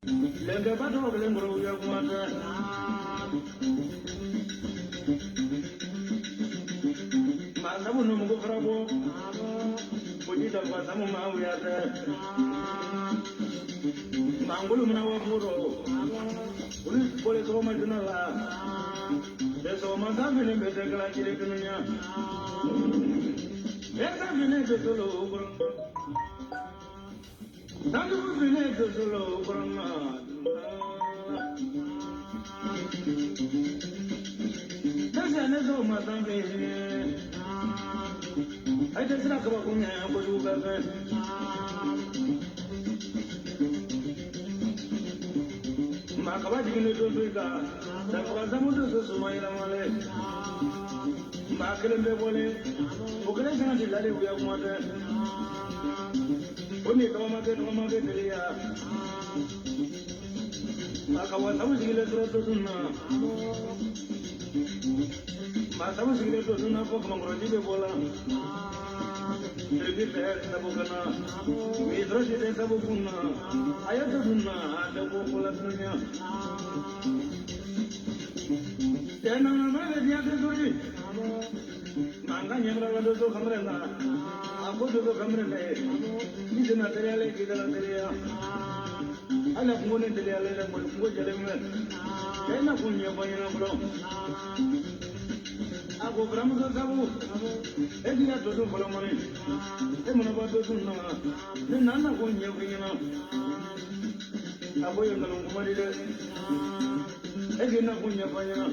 Lende bato belengro ya kumata. Masamu no mugo frabo. Bojita basamu mawiyata. Mangulu mna wafuro. Uli pole so majunala. Deso masamu ne betekala chile dunia. Esa mene solo kurma. Tanto mene solo kurma. Desa ne so masamu. Ay desra kaba kunya ko juga kan. Makaba digini to tuika. Sakaba zamudu so sumaila male. Makele be bole. Okele sana dilale uya kumata. Oni kama make delia. Makaba zamu digile to tunna. Makamu digile to tunna ko kama ngoroji be bola. Terbi fer sabu kana. Midro jide sabu kunna. Ayat tunna ada ko bola dunia. Tena na dia ke duri. Manga nyamra la do kamre na. Aku do kamre ne. Ni na teriale kidala teria. Ala ngone teriale na mo jale me. Tena kunya bayana bro. Aku bramu sabu. Dia do bola mari. Mona ba do na. Ni nana kunya bayana. Aku yang ngalung kumari de. Na kunya bayana.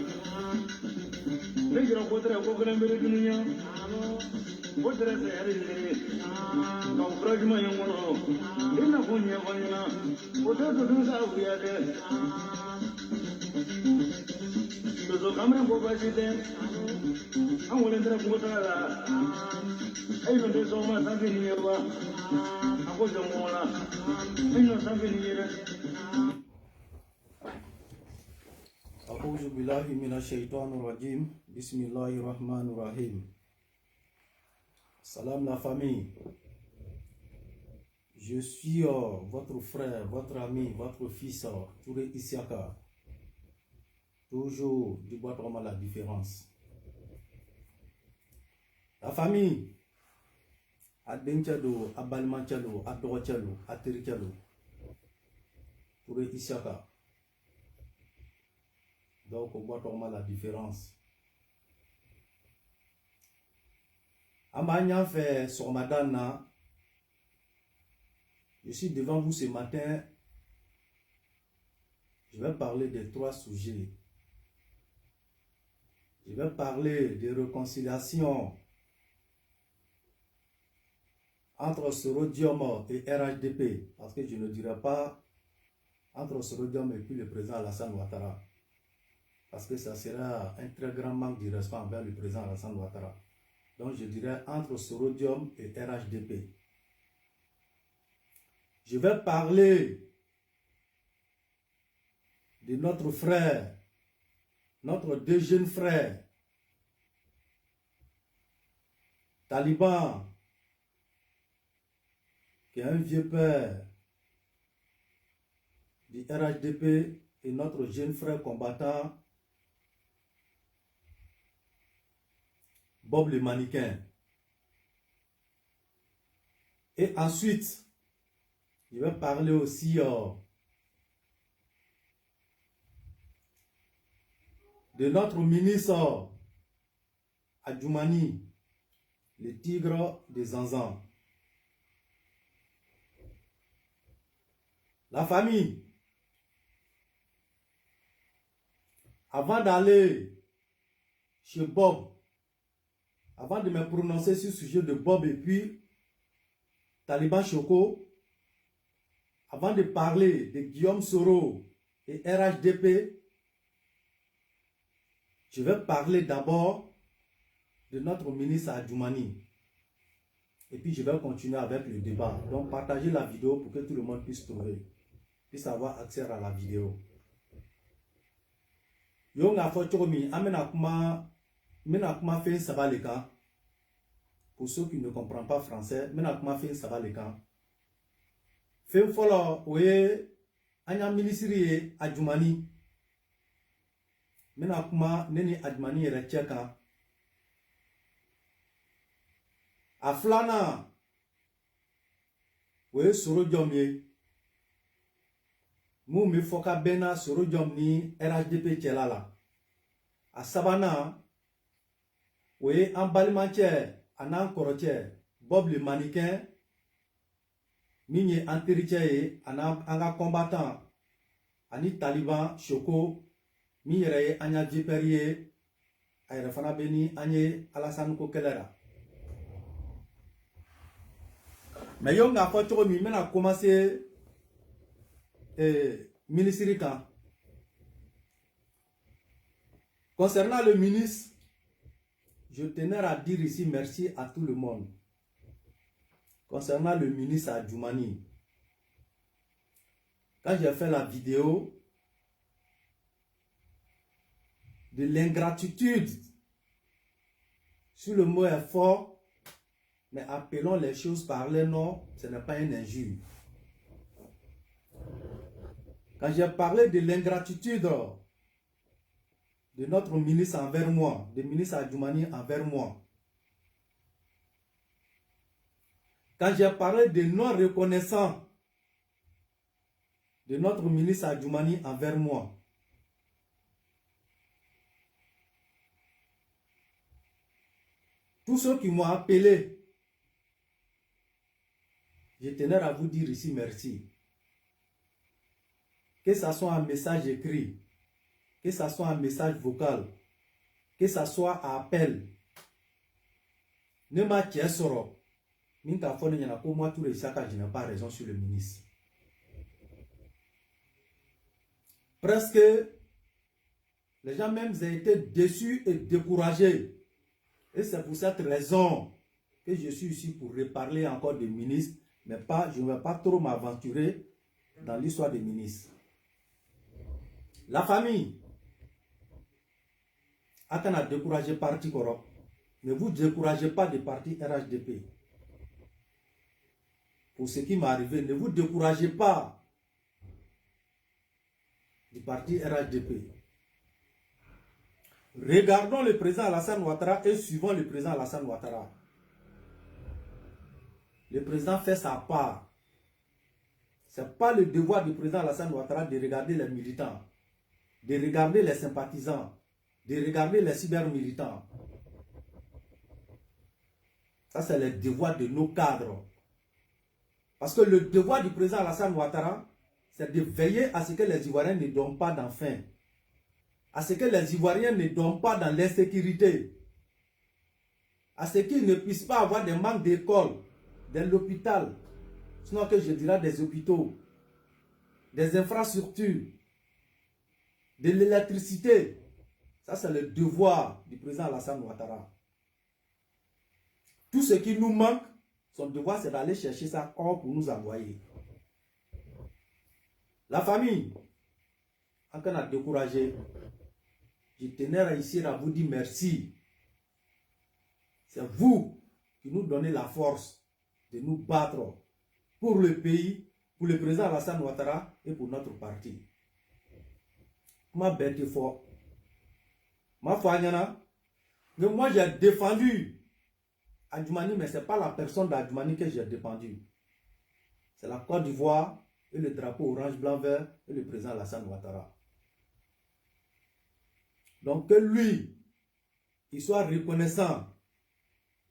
Negro potre ko kana mere dunia potre se ari ne ka fragma yangono ina kunya banyana potre to dusa uya de to kamera ko basite an wala ndra ko tara ay no de so ma sabi ni ba ako jongola ino sabi ni re. A'udhu billahi minash-shaytanir rajim. Bismillahirrahmanirrahim. Salam la famille. Je suis votre frère, votre ami, votre fils, Touré Isiaka. Toujours du bois de la différence. La famille. Adenchalo, Abalmanchalo, Adorachalo, Aterichalo. Touré Isiaka. Donc, on voit vraiment la différence. Amanya fait son madana. Je suis devant vous ce matin. Je vais parler de 3 sujets. Je vais parler de réconciliation entre Sorodium et RHDP. Parce que je ne dirai pas entre Sorodium et puis le président Alassane Ouattara. Parce que ça sera un très grand manque de respect envers le président Alassane Ouattara. Donc je dirais entre Sorodium et RHDP. Je vais parler de notre frère, notre 2 jeunes frères, Taliban, qui est un vieux père du RHDP, et notre jeune frère combattant, Bob le mannequin. Et ensuite, je vais parler aussi de notre ministre Adjoumani, le tigre de Zanzan. La famille. Avant d'aller chez Bob, avant de me prononcer sur le sujet de Bob et puis Taliban Choco, avant de parler de Guillaume Soro et RHDP, je vais parler d'abord de notre ministre Adjoumani. Et puis je vais continuer avec le débat. Donc partagez la vidéo pour que tout le monde puisse trouver, puisse avoir accès à la vidéo. Yo nga fo chokomi amena kuma fait sabaleka. Pour ceux qui ne comprennent pas français, mena kuma fait sabaleka. Fait follow oye anya ministry Adjumani. Mena kuma neni Adjumani yɛrɛ cɛ kan. A filanan o ye soro jɔn ye mun bɛ fɔ ka bɛnna soro jɔn ni RHDP cɛla la. A sabanan o ye an balimacɛ a n'an kɔrɔcɛ Bob le mannequin min ye an tericɛ ye a n'an ka combattant ani Taliban Choko min yɛrɛ ye an ɲa vipɛri ye a yɛrɛ fana bɛ ni an ye Alassane ko kɛlɛ la. Mais yo nga fɔ cogo min mena commencer ministre kan. Concernant le ministre, je tenais à dire ici merci à tout le monde. Concernant le ministre Adjumani, quand j'ai fait la vidéo de l'ingratitude, si le mot est fort, mais appelons les choses par leur nom, ce n'est pas une injure. Quand j'ai parlé de l'ingratitude de notre ministre envers moi, du ministre Adjumani envers moi, quand j'ai parlé de non-reconnaissant de notre ministre Adjumani envers moi, tous ceux qui m'ont appelé, je tenais à vous dire ici merci. Que ce soit un message écrit, que ce soit un message vocal, que ce soit un appel, ne m'a tiens soro. Minka fone yana ko moi tout le saka, je n'ai pas raison sur le ministre. Presque les gens même ont été déçus et découragés. Et c'est pour cette raison que je suis ici pour reparler encore des ministres, mais pas, je ne vais pas trop m'aventurer dans l'histoire des ministres. La famille a découragé parti Koro. Ne vous découragez pas du parti RHDP. Pour ce qui m'est arrivé, ne vous découragez pas du parti RHDP. Regardons le président Alassane Ouattara et suivons le président Alassane Ouattara. Le président fait sa part. Ce n'est pas le devoir du président Alassane Ouattara de regarder les militants, de regarder les sympathisants, de regarder les cyber-militants. Ça, c'est le devoir de nos cadres. Parce que le devoir du président Alassane Ouattara, c'est de veiller à ce que les Ivoiriens ne dorment pas dans faim, à ce que les Ivoiriens ne dorment pas dans l'insécurité, à ce qu'ils ne puissent pas avoir des manques d'école, de l'hôpital, sinon que je dirais des hôpitaux, des infrastructures, de l'électricité. Ça, c'est le devoir du président Alassane Ouattara. Tout ce qui nous manque, son devoir, c'est d'aller chercher ça hors pour nous envoyer. La famille, en cas de découragé, je tenais à ici à vous dire merci. C'est vous qui nous donnez la force de nous battre pour le pays, pour le président Alassane Ouattara et pour notre parti. Ma bête est fort. Ma fanyana, mais moi j'ai défendu Adjumani, mais ce n'est pas la personne d'Adjumani que j'ai défendu. C'est la Côte d'Ivoire et le drapeau orange, blanc, vert et le président Alassane Ouattara. Donc que lui, il soit reconnaissant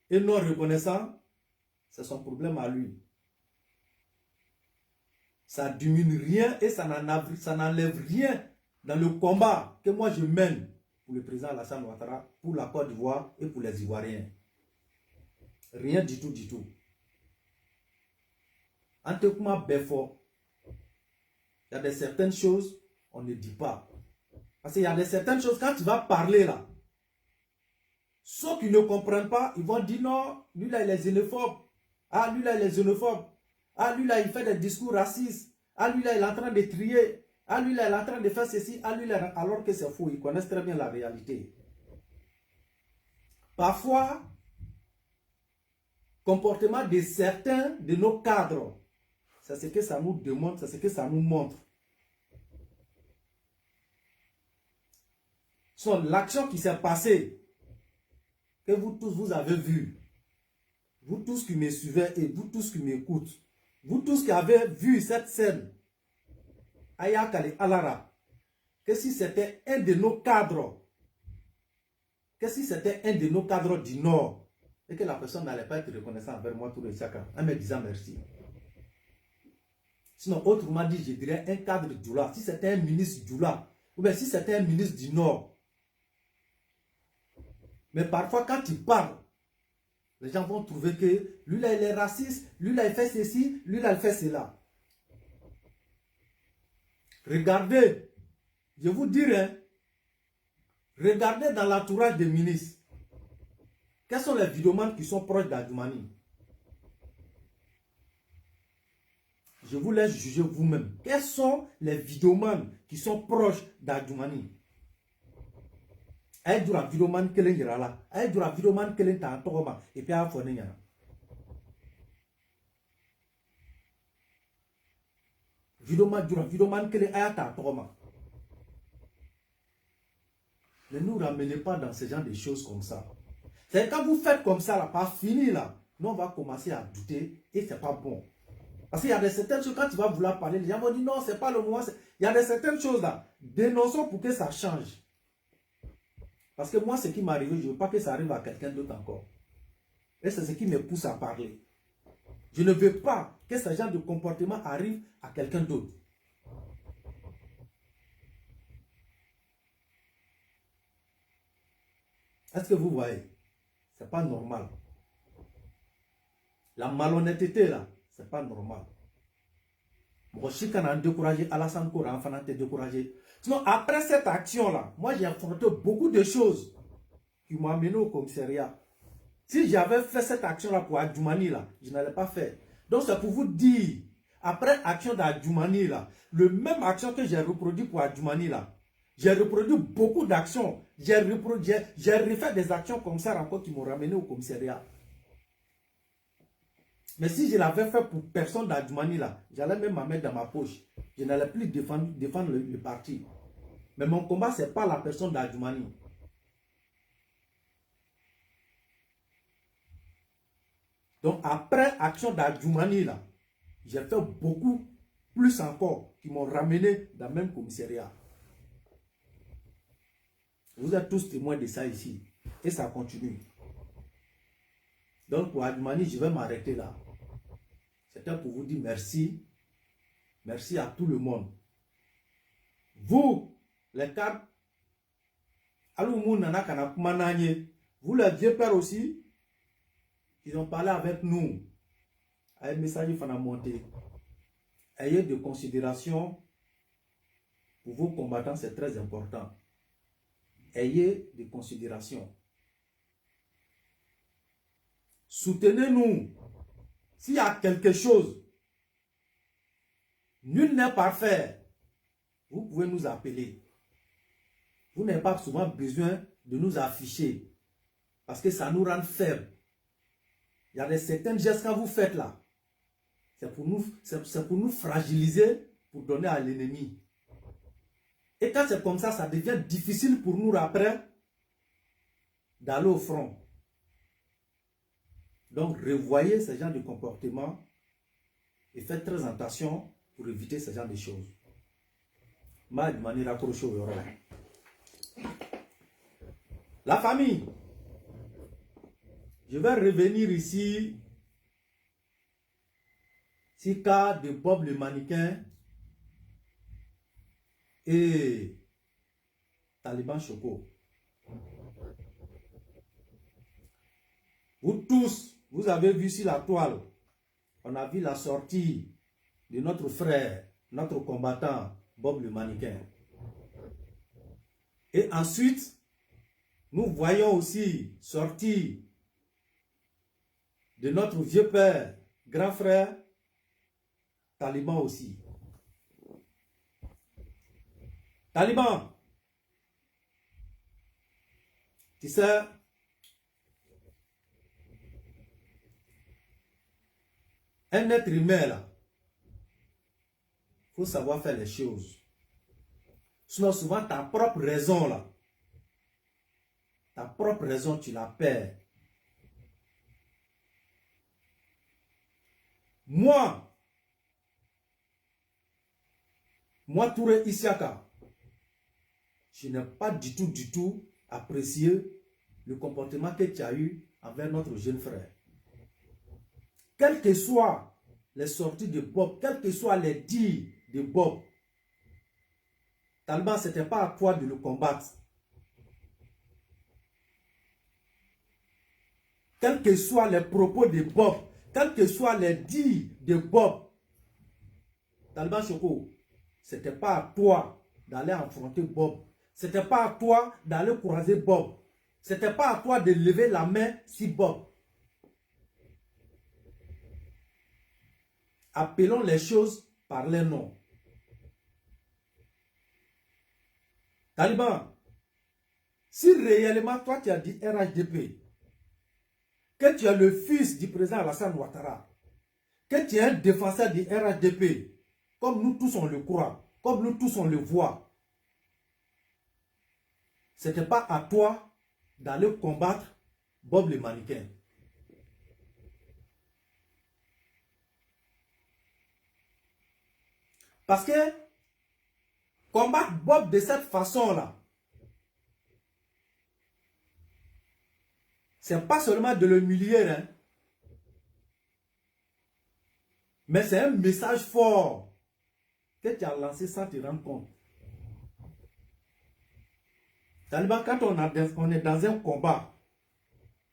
et non reconnaissant, c'est son problème à lui. Ça ne diminue rien et ça n'enlève rien dans le combat que moi je mène pour le président Alassane Ouattara, pour la Côte d'Ivoire et pour les Ivoiriens. Rien du tout, du tout. En tout cas, Befo, il y a certaines choses, on ne dit pas. Parce qu'il y a certaines choses, quand tu vas parler là, ceux qui ne comprennent pas, ils vont dire non, lui là il est xénophobe. Ah, lui là il est xénophobe. Ah, lui là il fait des discours racistes. Ah, lui là il est en train de trier. Ah, lui là il est en train de faire ceci. Ah, lui là, alors que c'est faux, ils connaissent très bien la réalité. Parfois, comportement de certains de nos cadres, c'est ce que ça nous demande, c'est ce que ça nous montre. L'action qui s'est passée, que vous tous vous avez vu, vous tous qui me suivez et vous tous qui m'écoutent, vous tous qui avez vu cette scène, Ayakale Alara, que si c'était un de nos cadres, du Nord, et que la personne n'allait pas être reconnaissante envers moi tout le chacun, en me disant merci. Sinon, autrement dit, je dirais un cadre du Djoula. Si c'était un ministre du Djoula, ou bien si c'était un ministre du Nord. Mais parfois, quand il parle, les gens vont trouver que lui là, il est raciste, lui là, il fait ceci, lui là, il fait cela. Regardez, je vous dirai, regardez dans l'entourage des ministres. Quels sont les vidéomans qui sont proches d'Adjoumani? Je vous laisse juger vous-même. Quels sont les vidéomans qui sont proches d'Adjoumani? Aïe dura vidéoman kelen là. Aïe dura vidéoman kelen ta togoma. Et puis à fone yana. Vidéoman kelen aïe ta togoma. Ne nous ramenez pas dans ce genre de choses comme ça. C'est quand vous faites comme ça, là, pas fini là, nous on va commencer à douter et c'est pas bon. Parce qu'il y a des certaines choses, quand tu vas vouloir parler, les gens vont dire non, c'est pas le moment. Il y a des certaines choses là, dénonçons pour que ça change. Parce que moi, ce qui m'est arrivé, je ne veux pas que ça arrive à quelqu'un d'autre encore. Et c'est ce qui me pousse à parler. Je ne veux pas que ce genre de comportement arrive à quelqu'un d'autre. Est-ce que vous voyez? Ce n'est pas normal. La malhonnêteté là, ce n'est pas normal. Moi, je suis découragé, Alassane Koura, enfant, découragé. Sinon, après cette action-là, moi, j'ai affronté beaucoup de choses qui m'ont amené au commissariat. Si j'avais fait cette action-là pour Adjoumani, là, je n'allais pas faire. Donc, c'est pour vous dire, après action d'Adjoumani, là, le même action que j'ai reproduit pour Adjoumani, là, j'ai reproduit beaucoup d'actions. J'ai refait des actions comme ça encore qui m'ont ramené au commissariat. Mais si je l'avais fait pour personne d'Adjoumani, là, j'allais même m'en mettre dans ma poche. Je n'allais plus défendre le parti. Mais mon combat, ce n'est pas la personne d'Adjoumani. Donc, après action d'Adjoumani, là, j'ai fait beaucoup plus encore qui m'ont ramené dans le même commissariat. Vous êtes tous témoins de ça ici. Et ça continue. Donc, pour Adjoumani, je vais m'arrêter là. C'était pour vous dire merci. Merci à tout le monde. Vous, les cadres, vous les vieux pères aussi, ils ont parlé avec nous. Un message il faut monter. Ayez de considération pour vos combattants, c'est très important. Ayez de considération. Soutenez-nous. S'il y a quelque chose, nul n'est parfait. Vous pouvez nous appeler. Vous n'avez pas souvent besoin de nous afficher. Parce que ça nous rend faibles. Il y a certains gestes que vous faites là. C'est pour nous fragiliser, pour donner à l'ennemi. Et quand c'est comme ça, ça devient difficile pour nous après d'aller au front. Donc, revoyez ce genre de comportement et faites très attention pour éviter ce genre de choses. La famille, je vais revenir ici sur le cas de Bob le mannequin et Taliban Choco. Vous tous, vous avez vu sur la toile, on a vu la sortie de notre frère, notre combattant, Bob le mannequin. Et ensuite, nous voyons aussi sortir de notre vieux père, grand frère, Taliban aussi. Taliban, tu sais, un être humain là, il faut savoir faire les choses. Sinon, souvent ta propre raison là, ta propre raison, tu la perds. Moi, Touré Isiaka, je n'ai pas du tout apprécié le comportement que tu as eu envers notre jeune frère. Quelles que soient les sorties de Bob, quels que soient les dires de Bob, Taliban, ce n'était pas à toi de le combattre. Quels que soient les propos de Bob, quels que soient les dires de Bob, Taliban Choco, ce n'était pas à toi d'aller affronter Bob. Ce n'était pas à toi d'aller croiser Bob. Ce n'était pas à toi de lever la main si Bob. Appelons les choses par les noms. Taliban, si réellement toi tu as dit RHDP, que tu es le fils du président Alassane Ouattara, que tu es un défenseur du RHDP, comme nous tous on le croit, comme nous tous on le voit, ce n'était pas à toi d'aller combattre Bob le mannequin. Parce que combattre Bob de cette façon-là, c'est pas seulement de le humilier, hein, mais c'est un message fort que tu as lancé sans te rendre compte. Taliban, quand on est dans un combat,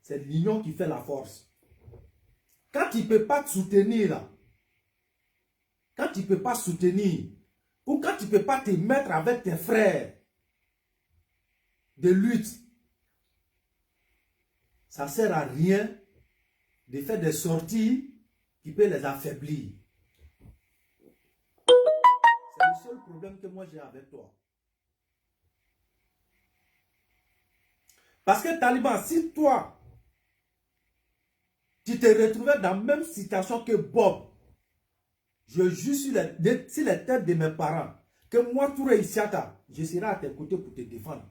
c'est l'union qui fait la force. Quand tu ne peux pas te soutenir, là, quand tu ne peux pas soutenir, ou quand tu ne peux pas te mettre avec tes frères de lutte, ça ne sert à rien de faire des sorties qui peuvent les affaiblir. C'est le seul problème que moi j'ai avec toi. Parce que Taliban, si toi, tu te retrouvais dans la même situation que Bob, je jure sur les têtes de mes parents, que moi, Touré Isiaka, je serai à tes côtés pour te défendre.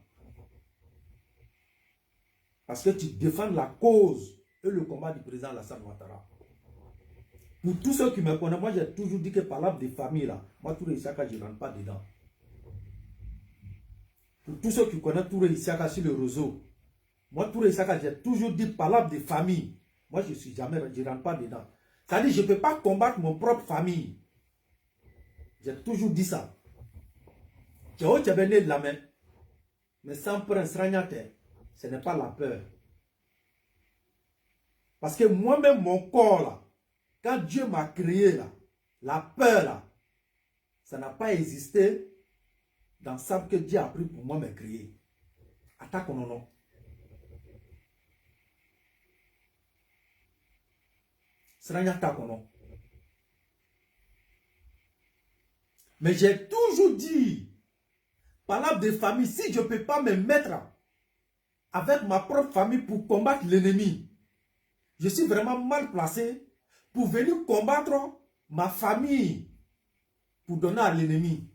Parce que tu défends la cause et le combat du président Alassane Ouattara. Pour tous ceux qui me connaissent, moi j'ai toujours dit que par de famille, là, moi Touré Isiaka, je ne rentre pas dedans. Pour tous ceux qui connaissent Touré Isiaka sur le réseau, moi Touré Isiaka, j'ai toujours dit par de famille. Moi je ne rentre pas dedans. C'est-à-dire je ne peux pas combattre mon propre famille. J'ai toujours dit ça. Tu as venu de la main. Mais sans prince Ragnate, ce n'est pas la peur. Parce que moi-même, mon corps, là, quand Dieu m'a créé, là, la peur, là, ça n'a pas existé dans ça que Dieu a pris pour moi me créer. Attaque ou non. Mais j'ai toujours dit, par de famille, si je ne peux pas me mettre avec ma propre famille pour combattre l'ennemi, je suis vraiment mal placé pour venir combattre ma famille pour donner à l'ennemi.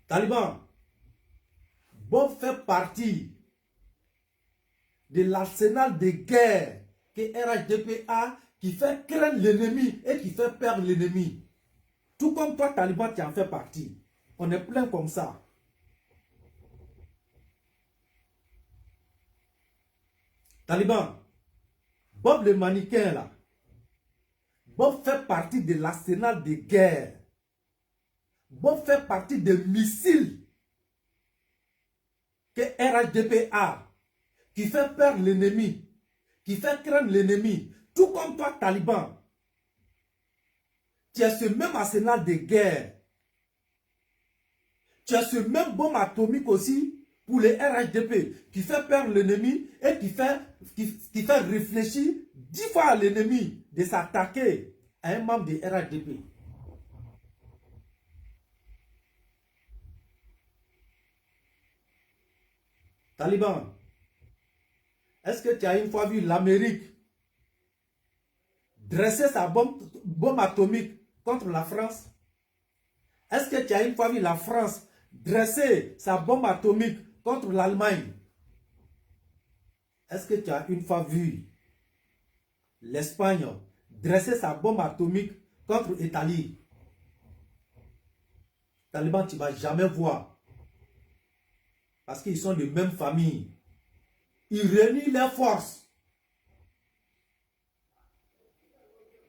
Taliban, Bob fait partie de l'arsenal de guerre que RHDP a, qui fait craindre l'ennemi et qui fait perdre l'ennemi. Tout comme toi, Taliban, tu en fais partie. On est plein comme ça. Taliban, Bob le mannequin là, Bob fait partie de l'arsenal de guerre. Bob fait partie des missiles que RHDP a, qui fait perdre l'ennemi, qui fait craindre l'ennemi. Tout comme toi, Taliban, tu as ce même arsenal de guerre. Tu as ce même bombe atomique aussi pour les RHDP qui fait perdre l'ennemi et qui fait réfléchir 10 fois à l'ennemi de s'attaquer à un membre de RHDP. Taliban, est-ce que tu as une fois vu l'Amérique dresser sa bombe atomique contre la France? Est-ce que tu as une fois vu la France dresser sa bombe atomique contre l'Allemagne. Est-ce que tu as une fois vu l'Espagne dresser sa bombe atomique contre l'Italie? Taliban, tu ne vas jamais voir. Parce qu'ils sont de même famille. Ils réunissent leurs forces.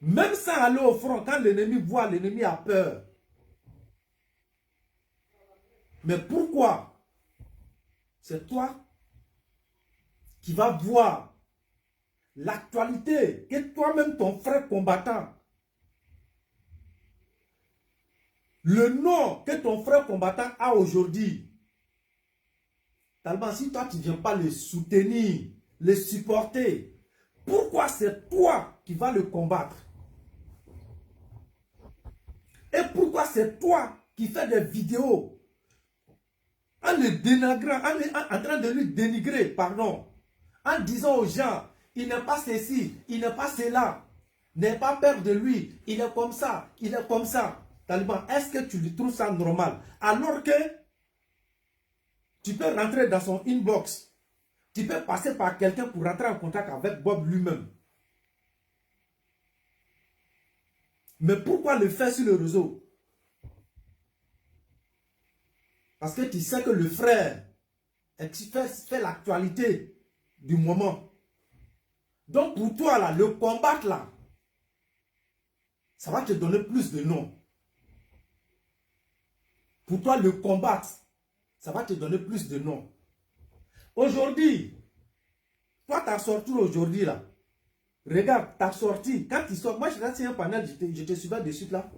Même sans aller au front, quand l'ennemi voit, l'ennemi a peur. Mais pourquoi? C'est toi qui vas voir l'actualité que toi-même, ton frère combattant, le nom que ton frère combattant a aujourd'hui. Taliban, si toi tu ne viens pas le soutenir, le supporter, pourquoi c'est toi qui vas le combattre? Et pourquoi c'est toi qui fais des vidéos en le dénigrant, en train de lui dénigrer, pardon, en disant aux gens, il n'est pas ceci, il n'est pas cela, n'aie pas peur de lui, il est comme ça, il est comme ça. Taliban, est-ce que tu lui trouves ça normal? Alors que tu peux rentrer dans son inbox, tu peux passer par quelqu'un pour rentrer en contact avec Bob lui-même. Mais pourquoi le faire sur le réseau? Parce que tu sais que le frère fait l'actualité du moment. Donc pour toi, là, le combattre, là, ça va te donner plus de noms. Pour toi, le combattre, ça va te donner plus de noms. Aujourd'hui, toi, tu as sorti aujourd'hui, là. Regarde, tu as sorti. Quand tu sors, moi, je suis un panel, je te suivais de suite, là.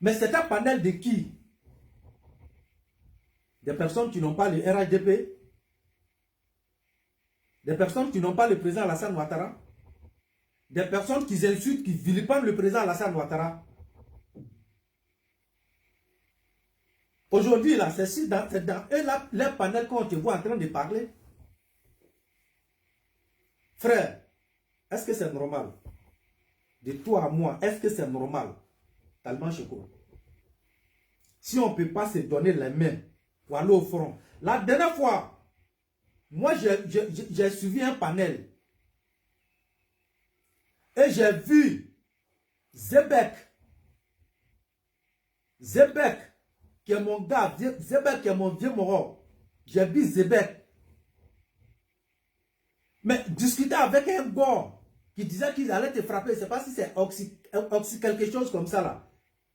Mais c'est un panel de qui? Des personnes qui n'ont pas le RHDP, des personnes qui n'ont pas le président Alassane Ouattara, des personnes qui insultent, qui vilipendent le président Alassane Ouattara. Aujourd'hui, là, c'est dans eux, là, les panels qu'on te voit en train de parler. Frère, est-ce que c'est normal? De toi à moi, est-ce que c'est normal? Tellement choquant. Si on ne peut pas se donner les mains pour aller au front. La dernière fois, moi, j'ai suivi un panel. Et j'ai vu Zebek, qui est mon gars, Zebek qui est mon vieux moro. J'ai vu Zebek. Mais discuter avec un gars qui disait qu'ils allaient te frapper, je ne sais pas si c'est oxy quelque chose comme ça là.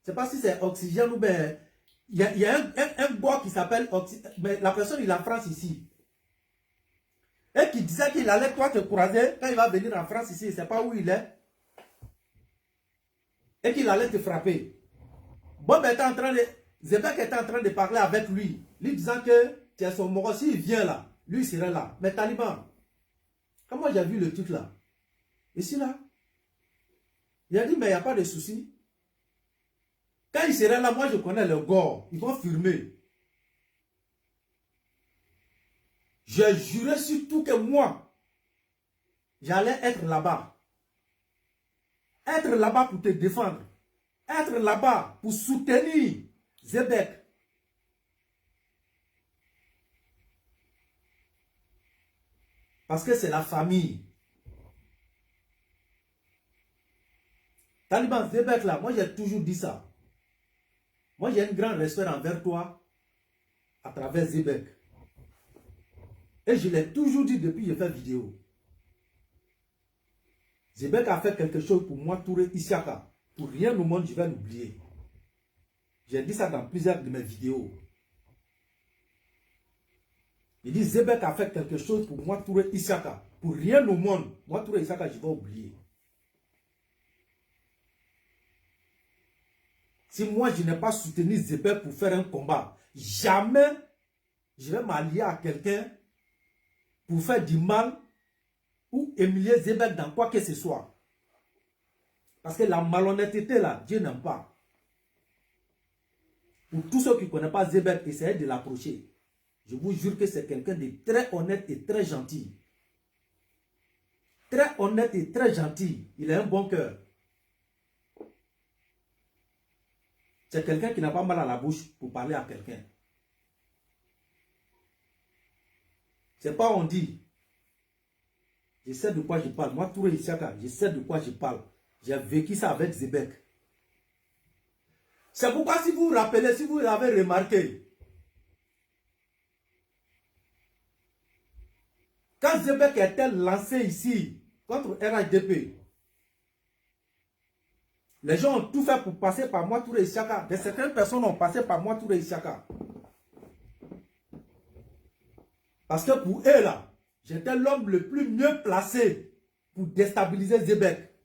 Je ne sais pas si c'est oxygène ou bien... Il y a un gars qui s'appelle oxygène, mais la personne il est en France ici. Et qui disait qu'il allait toi te croiser quand il va venir en France ici, il ne sait pas où il est. Et qu'il allait te frapper. Bob était en train de... Zebek était en train de parler avec lui. Lui disant que tu es son moro, s'il vient là, lui il serait là. Mais Taliban, quand moi j'ai vu le truc là, ici là, il a dit mais il n'y a pas de souci. Quand il serait là, moi je connais le gars, ils vont filmer. J'ai juré surtout que moi, j'allais être là-bas. Être là-bas pour te défendre. Être là-bas pour soutenir Zebek. Parce que c'est la famille. Taliban, Zebek là, moi j'ai toujours dit ça. Moi j'ai un grand respect envers toi à travers Zebek. Et je l'ai toujours dit depuis que j'ai fait vidéo. Zebek a fait quelque chose pour moi, Touré Isiaka. Pour rien au monde, je vais l'oublier. J'ai dit ça dans plusieurs de mes vidéos. Il dit Zebek a fait quelque chose pour moi, Touré Isiaka. Pour rien au monde, moi, Touré Isiaka, je vais oublier. Si moi, je n'ai pas soutenu Zebek pour faire un combat, jamais je vais m'allier à quelqu'un pour faire du mal ou humilier Zebek dans quoi que ce soit. Parce que la malhonnêteté là, Dieu n'aime pas. Pour tous ceux qui ne connaissent pas Zebek, essayez de l'approcher. Je vous jure que c'est quelqu'un de très honnête et très gentil. Très honnête et très gentil. Il a un bon cœur. C'est quelqu'un qui n'a pas mal à la bouche pour parler à quelqu'un. C'est pas on dit. Je sais de quoi je parle. Moi, Touré Isiaka, je sais de quoi je parle. J'ai vécu ça avec Zebek. C'est pourquoi, si vous vous rappelez, si vous l'avez remarqué, quand Zebek était lancé ici contre RHDP, les gens ont tout fait pour passer par moi, Touré Isiaka. Certaines personnes ont passé par moi, Touré Isiaka. Parce que pour eux, là, j'étais l'homme le plus mieux placé pour déstabiliser Zebek.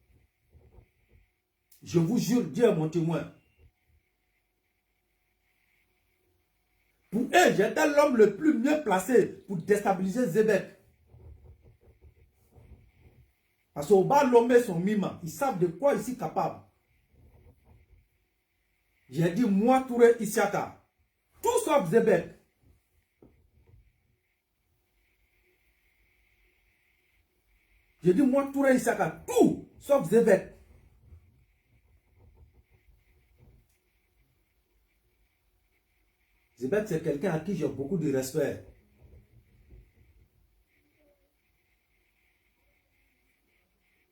Je vous jure, Dieu est mon témoin. Pour eux, j'étais l'homme le plus mieux placé pour déstabiliser Zebek. Parce qu'au bas, l'homme et son mima, ils savent de quoi ils sont capables. J'ai dit, moi, Touré Isiaka, tout sauf Zebek. J'ai dit, moi, Touré Isiaka, tout sauf Zebek. Zebek, c'est quelqu'un à qui j'ai beaucoup de respect.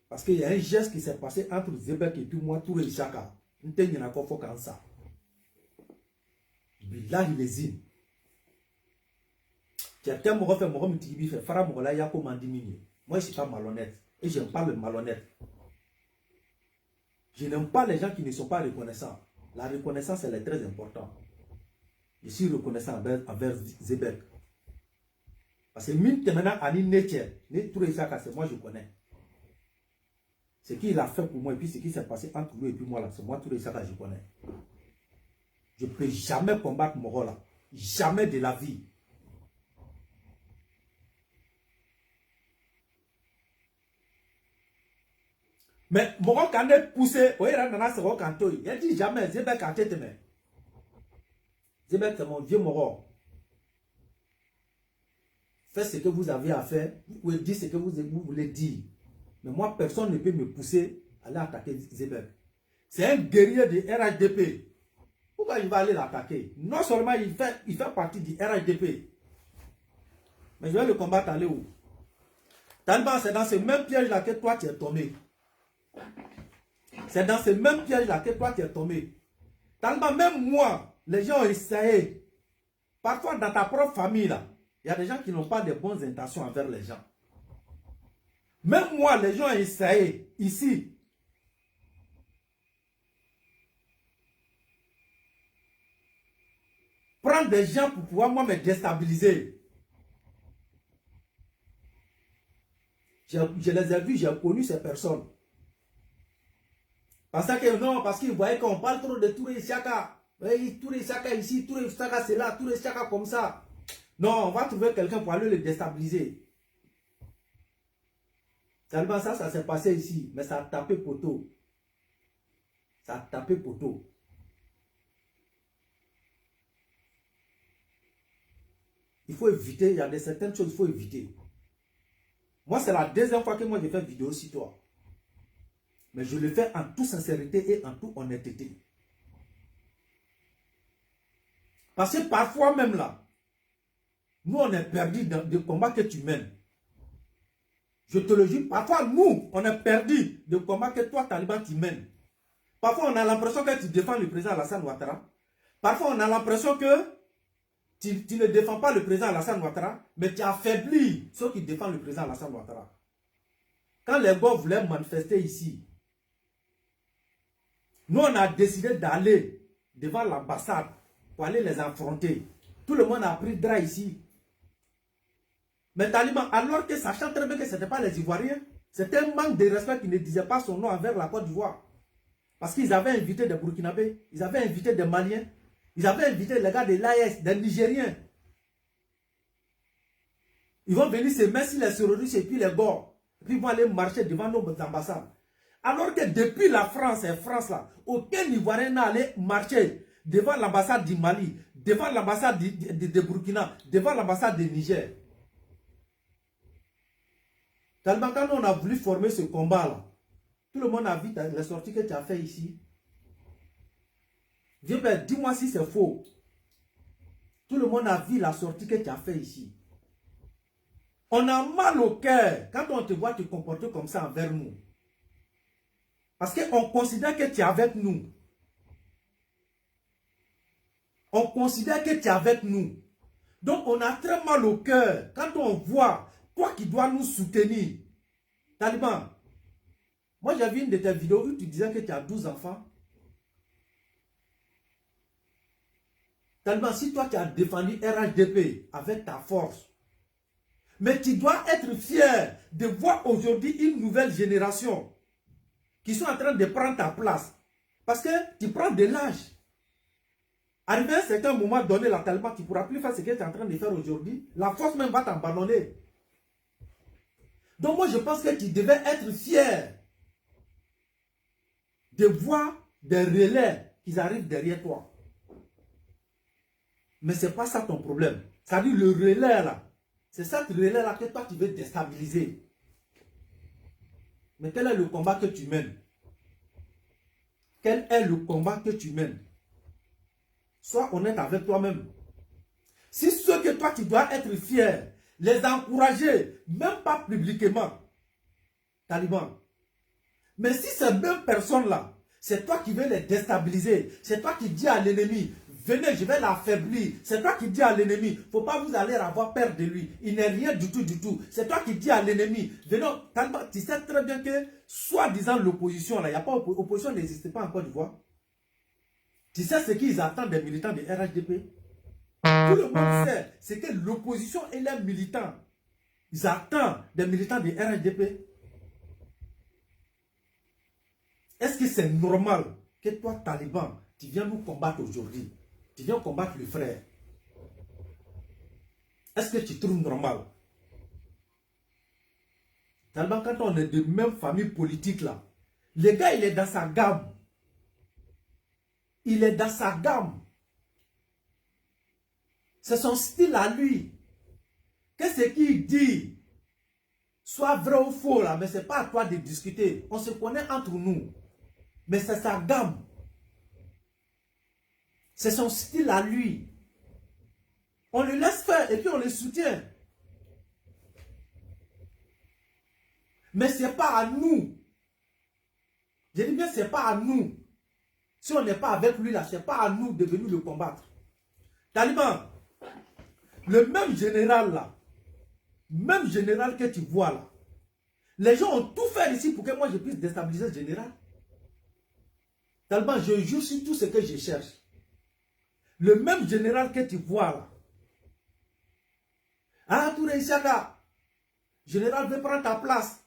Parce qu'il y a un geste qui s'est passé entre Zebek et puis moi, Touré Isiaka. Nous tenons encore fort comme ça. Là, il les dit. Quelqu'un m'a fait mon tibi fait fara mon là, il y a comme un diminué. Moi, je ne suis pas malhonnête. Et je n'aime pas le malhonnête. Je n'aime pas les gens qui ne sont pas reconnaissants. La reconnaissance, elle est très importante. Je suis reconnaissant envers Zebek. Parce que mine maintenant, Ani Netche, Touré Isiaka, c'est moi je connais. Ce qu'il a fait pour moi et puis ce qui s'est passé entre lui et puis moi là, c'est moi Touré Isiaka, je connais. Je ne peux jamais combattre Moro là. Jamais de la vie. Mais Moro quand il est poussé, il a dit jamais, Zebek a tête. Zebek c'est mon vieux Moro. Faites ce que vous avez à faire. Vous pouvez dire ce que vous voulez dire. Mais moi, personne ne peut me pousser à aller attaquer Zebek. C'est un guerrier de RHDP. Pourquoi il va aller l'attaquer? Non seulement il fait partie du RHDP. Mais je vais le combattre aller où? Taliban, c'est dans ce même piège-là que toi tu es tombé. C'est dans ce même piège-là que toi tu es tombé. Taliban, même moi, les gens ont essayé. Parfois, dans ta propre famille, là, il y a des gens qui n'ont pas de bonnes intentions envers les gens. Même moi, les gens ont essayé ici. Prendre des gens pour pouvoir moi me déstabiliser. Je les ai vus, j'ai connu ces personnes. Parce que non, parce qu'ils voyaient qu'on parle trop de Touré Isiaka. Touré Isiaka ici, Touré Isiaka c'est là, Touré Isiaka comme ça. Non, on va trouver quelqu'un pour aller le déstabiliser. Seulement ça s'est passé ici, mais ça a tapé poteau. Ça a tapé poteau. Il faut éviter, il y a certaines choses qu'il faut éviter. Moi, c'est la deuxième fois que moi je fais vidéo sur toi. Mais je le fais en toute sincérité et en toute honnêteté. Parce que parfois même là, nous on est perdu dans le combat que tu mènes. Je te le jure, parfois nous, on est perdu de combat que toi, Taliban, tu mènes. Parfois on a l'impression que tu défends le président Alassane Ouattara. Parfois on a l'impression que tu ne défends pas le président Alassane Ouattara, mais tu affaiblis ceux qui défendent le président Alassane Ouattara. Quand les gars voulaient manifester ici, nous on a décidé d'aller devant l'ambassade pour aller les affronter. Tout le monde a pris drap ici. Mais Taliban, alors que sachant très bien que ce n'était pas les Ivoiriens, c'était un manque de respect qui ne disait pas son nom envers la Côte d'Ivoire. Parce qu'ils avaient invité des Burkinabés, ils avaient invité des Maliens, ils avaient invité les gars de l'AES, des Nigériens. Ils vont venir se mettre sur les terroristes et puis les bords. Et puis ils vont aller marcher devant nos ambassades. Alors que depuis la France et France là, aucun Ivoirien n'a allé marcher devant l'ambassade du Mali, devant l'ambassade de Burkina, devant l'ambassade du Niger. Tellement quand on a voulu former ce combat là, tout le monde a vu les sorties que tu as fait ici. Viens, dis-moi si c'est faux. Tout le monde a vu la sortie que tu as fait ici. On a mal au cœur quand on te voit te comporter comme ça envers nous. Parce qu'on considère que tu es avec nous. On considère que tu es avec nous. Donc on a très mal au cœur quand on voit toi qui dois nous soutenir. Taliban, moi j'ai vu une de tes vidéos où tu disais que tu as 12 enfants. Taliban, si toi tu as défendu RHDP avec ta force, mais tu dois être fier de voir aujourd'hui une nouvelle génération qui sont en train de prendre ta place. Parce que tu prends de l'âge. Arrivé à un certain moment donné, la Taliban, tu ne pourras plus faire ce que tu es en train de faire aujourd'hui. La force même va t'abandonner. Donc moi, je pense que tu devais être fier de voir des relais qui arrivent derrière toi. Mais ce n'est pas ça ton problème. C'est-à-dire le relais là. C'est ça le relais là que toi, tu veux déstabiliser. Mais quel est le combat que tu mènes? Quel est le combat que tu mènes? Sois honnête avec toi-même. Si ceux que toi tu dois être fier, les encourager, même pas publiquement, Taliban. Mais si ces mêmes personnes-là, c'est toi qui veux les déstabiliser, c'est toi qui dis à l'ennemi, venez, je vais l'affaiblir. C'est toi qui dis à l'ennemi, il ne faut pas vous aller avoir peur de lui. Il n'est rien du tout, du tout. C'est toi qui dis à l'ennemi, venez, Taliban, tu sais très bien que, soi-disant l'opposition, là, il n'y a pas opposition, n'existe pas en Côte d'Ivoire. Tu sais ce qu'ils attendent des militants de RHDP? Tout le monde sait ce que l'opposition et les militants. Ils attendent des militants de RHDP. Est-ce que c'est normal que toi, Taliban, tu viens nous combattre aujourd'hui? Tu viens combattre le frère. Est-ce que tu trouves normal? Taliban, quand on est de même famille politique là, le gars, il est dans sa gamme. Il est dans sa gamme. C'est son style à lui. Qu'est-ce qu'il dit? Soit vrai ou faux là, mais ce n'est pas à toi de discuter. On se connaît entre nous. Mais c'est sa gamme. C'est son style à lui. On le laisse faire et puis on le soutient. Mais ce n'est pas à nous. Je dis bien, ce n'est pas à nous. Si on n'est pas avec lui là, ce n'est pas à nous de venir le combattre. Taliban, le même général là, même général que tu vois là, les gens ont tout fait ici pour que moi je puisse déstabiliser le général. Taliban, je joue sur tout ce que je cherche. Le même général que tu vois là. Ah, Touré Isiaka, général veut prendre ta place.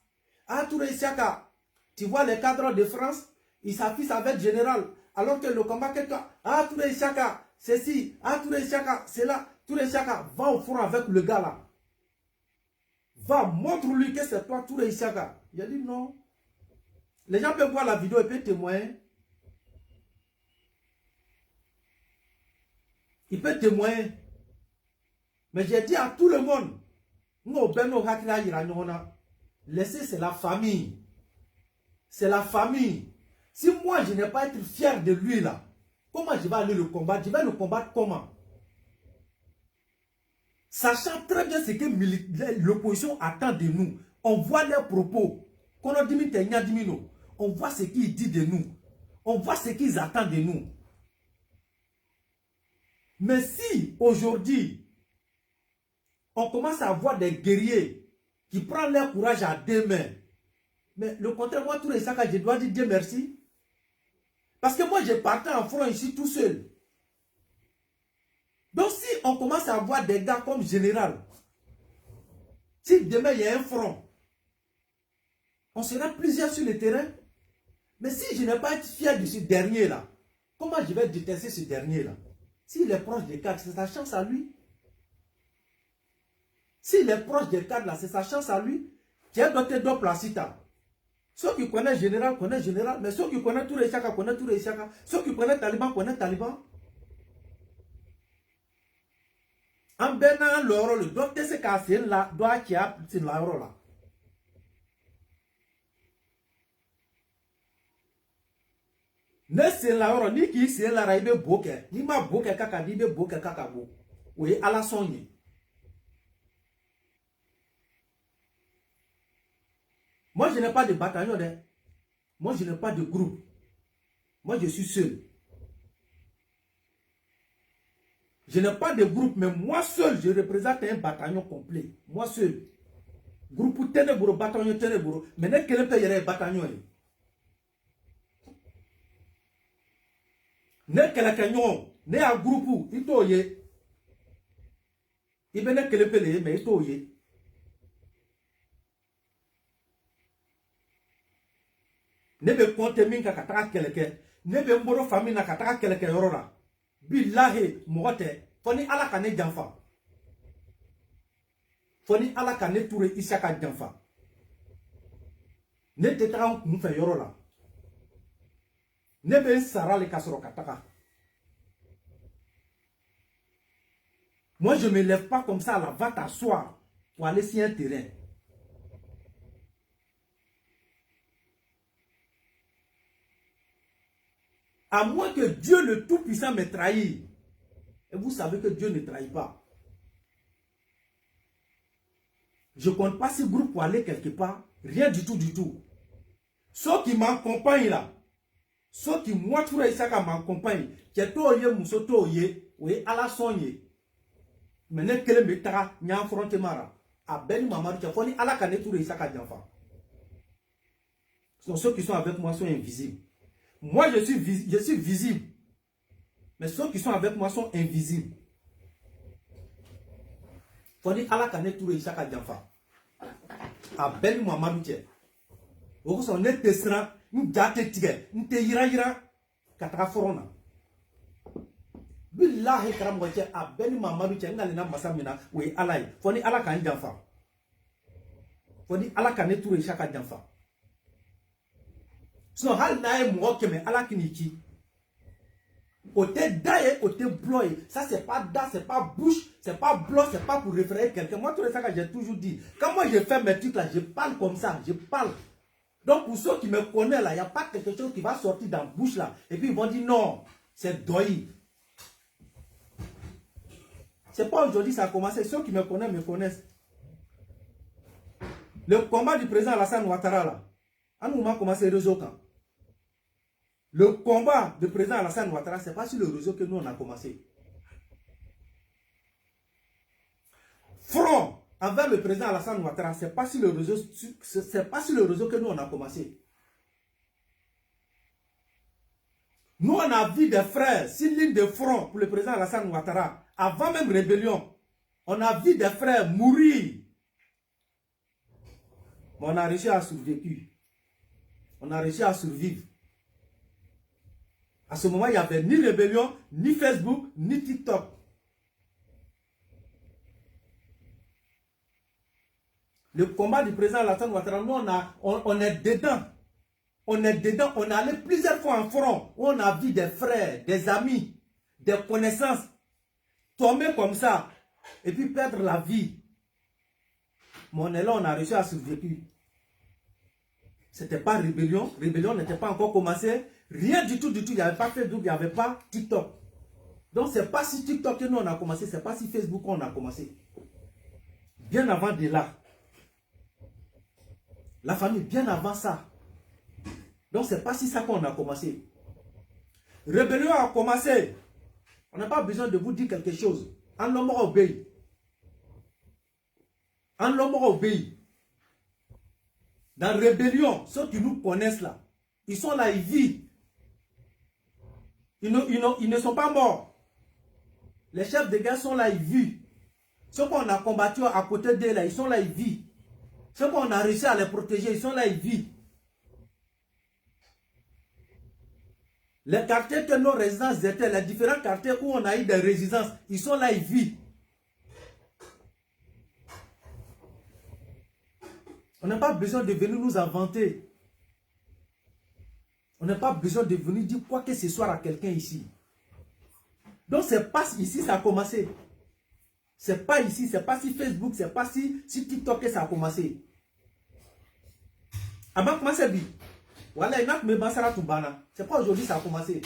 Ah, Touré Isiaka, tu vois les cadres de France, ils s'affichent avec général. Alors que le combat quelqu'un, ah, Touré Isiaka, c'est ci, ah, Touré Isiaka, c'est là. Touré Isiaka, va au front avec le gars là. Va, montre-lui que c'est toi, Touré Isiaka. Il a dit non. Les gens peuvent voir la vidéo et peuvent témoigner. Il peut témoigner. Mais j'ai dit à tout le monde, laissez, c'est la famille. C'est la famille. Si moi je n'ai pas été fier de lui là, comment je vais aller le combattre? Je vais le combattre comment? Sachant très bien ce que l'opposition attend de nous. On voit leurs propos. On voit ce qu'ils disent de nous. On voit ce qu'ils attendent de nous. Mais si aujourd'hui, on commence à voir des guerriers qui prennent leur courage à deux mains, mais le contraire, moi, tout les sacs, je dois dire Dieu merci. Parce que moi, je partais en front ici tout seul. Donc, si on commence à voir des gars comme général, si demain il y a un front, on sera plusieurs sur le terrain. Mais si je n'ai pas été fier de ce dernier-là, comment je vais détester ce dernier-là? S'il est proche des cadres, c'est sa chance à lui. S'il est proche des cadres, là, c'est sa chance à lui. Tu as doté deux placita. Ceux qui connaissent général, connaissent général. Mais ceux qui connaissent Touré Isiaka, connaissent Touré Isiaka. Ceux qui connaissent Taliban, connaissent Taliban. En benant le rôle, le docteur se casse là, doit qui a c'est la rôle là. Ne c'est la rôle, ni qui c'est la raïbe boke, ni ma boke kaka, ni be boke kaka bo. Oui, à la sonne. Moi, je n'ai pas de bataillon. Hein. Moi, je n'ai pas de groupe. Moi, je suis seul. Je n'ai pas de groupe, mais moi seul, je représente un bataillon complet. Moi seul. Groupe Ténébro, bataillon Ténébro. Mais n'est-ce que le un bataillon? N'est-ce que le canyon? N'est un groupe, il toye. Il n'est que le pélé, mais il toye. Ne be compte min ka kataka keleke ne be mboro famille na kataka keleke yorora billahi mogote foni ala ka ne janfa foni ala ka ne toure isaka janfa ne te taga kun fe yorora ne be sara le kasoro kataka. Moi je me lève pas comme ça là, va t'asseoir pour aller sur un terrain. À moins que Dieu le Tout-Puissant me trahisse. Et vous savez que Dieu ne trahit pas. Je ne compte pas ce groupe pour aller quelque part. Rien du tout, du tout. Ceux qui m'accompagnent là. Ceux qui m'entourent ici qui m'accompagnent. Qui est toye, moussoto ye. Oui, à la sonye. Maintenant, quel me tara, n'y a affronté mara. A ben maman, tu as fourni à la canette tour ici qui d'enfant. Ceux qui sont avec moi sont invisibles. Moi, je suis visible. Mais ceux qui sont avec moi sont invisibles. Faut dire à la canette tour chaque d'enfant. A belle maman tient. Vous sont net tesra, nous gâte tigre, nous te ira, katra forona. Billahi karam wache a belle maman tient, n'allez masamina, oui, alay. Faut dire à la canette d'enfant. Faut dire à la canette tour chaque d'enfant. So hal nae mo keme ala kiniki. Côté daye, côté bloye. Ça c'est pas da, c'est pas bouche, c'est pas blanc, c'est pas pour référer quelqu'un. Moi tout ça que j'ai toujours dit. Quand moi je fais mes trucs là, je parle comme ça, je parle. Donc pour ceux qui me connaissent là, il n'y a pas quelque chose qui va sortir dans la bouche là. Et puis ils vont dire non, c'est doi. C'est pas aujourd'hui ça a commencé. Ceux qui me connaissent. Le combat du président Alassane Ouattara là, à un moment commencé réseau quand. Le combat du président Alassane Ouattara, ce n'est pas sur le réseau que nous on a commencé. Front envers le président Alassane Ouattara, ce n'est pas sur le réseau, que nous on a commencé. Nous on a vu des frères sur ligne de front pour le président Alassane Ouattara, avant même rébellion. On a vu des frères mourir. Mais on a réussi à survivre. On a réussi à survivre. À ce moment, il n'y avait ni rébellion, ni Facebook, ni TikTok. Le combat du président Alassane Ouattara, nous, on est dedans. On est dedans. On est allé plusieurs fois en front. Où on a vu des frères, des amis, des connaissances tomber comme ça. Et puis perdre la vie. Mais on est là, on a réussi à survivre. Ce n'était pas rébellion. Rébellion n'était pas encore commencé. Rien du tout, du tout. Il n'y avait pas Facebook, il n'y avait pas TikTok. Donc, ce n'est pas si TikTok que nous on a commencé, ce n'est pas si Facebook qu'on a commencé. Bien avant de là. La famille, bien avant ça. Donc, ce n'est pas si ça qu'on a commencé. Rébellion a commencé. On n'a pas besoin de vous dire quelque chose. En l'homme obéit. En l'homme obéit. Dans rébellion, ceux qui nous connaissent là, ils sont là, ils vivent. Ils ne sont pas morts. Les chefs de guerre sont là, ils vivent. Ceux qu'on a combattus à côté d'eux là, ils sont là, ils vivent. Ceux qu'on a réussi à les protéger, ils sont là, ils vivent. Les quartiers que nos résidences étaient, les différents quartiers où on a eu des résidences, ils sont là, ils vivent. On n'a pas besoin de venir nous inventer. On n'a pas besoin de venir dire quoi que ce soit à quelqu'un ici. Donc c'est pas ici ça a commencé. C'est pas ici, c'est pas si Facebook, c'est pas si TikTok que ça a commencé. Avant comment c'est dit? Voilà, il y a que me basara tumbana. C'est pas aujourd'hui ça a commencé.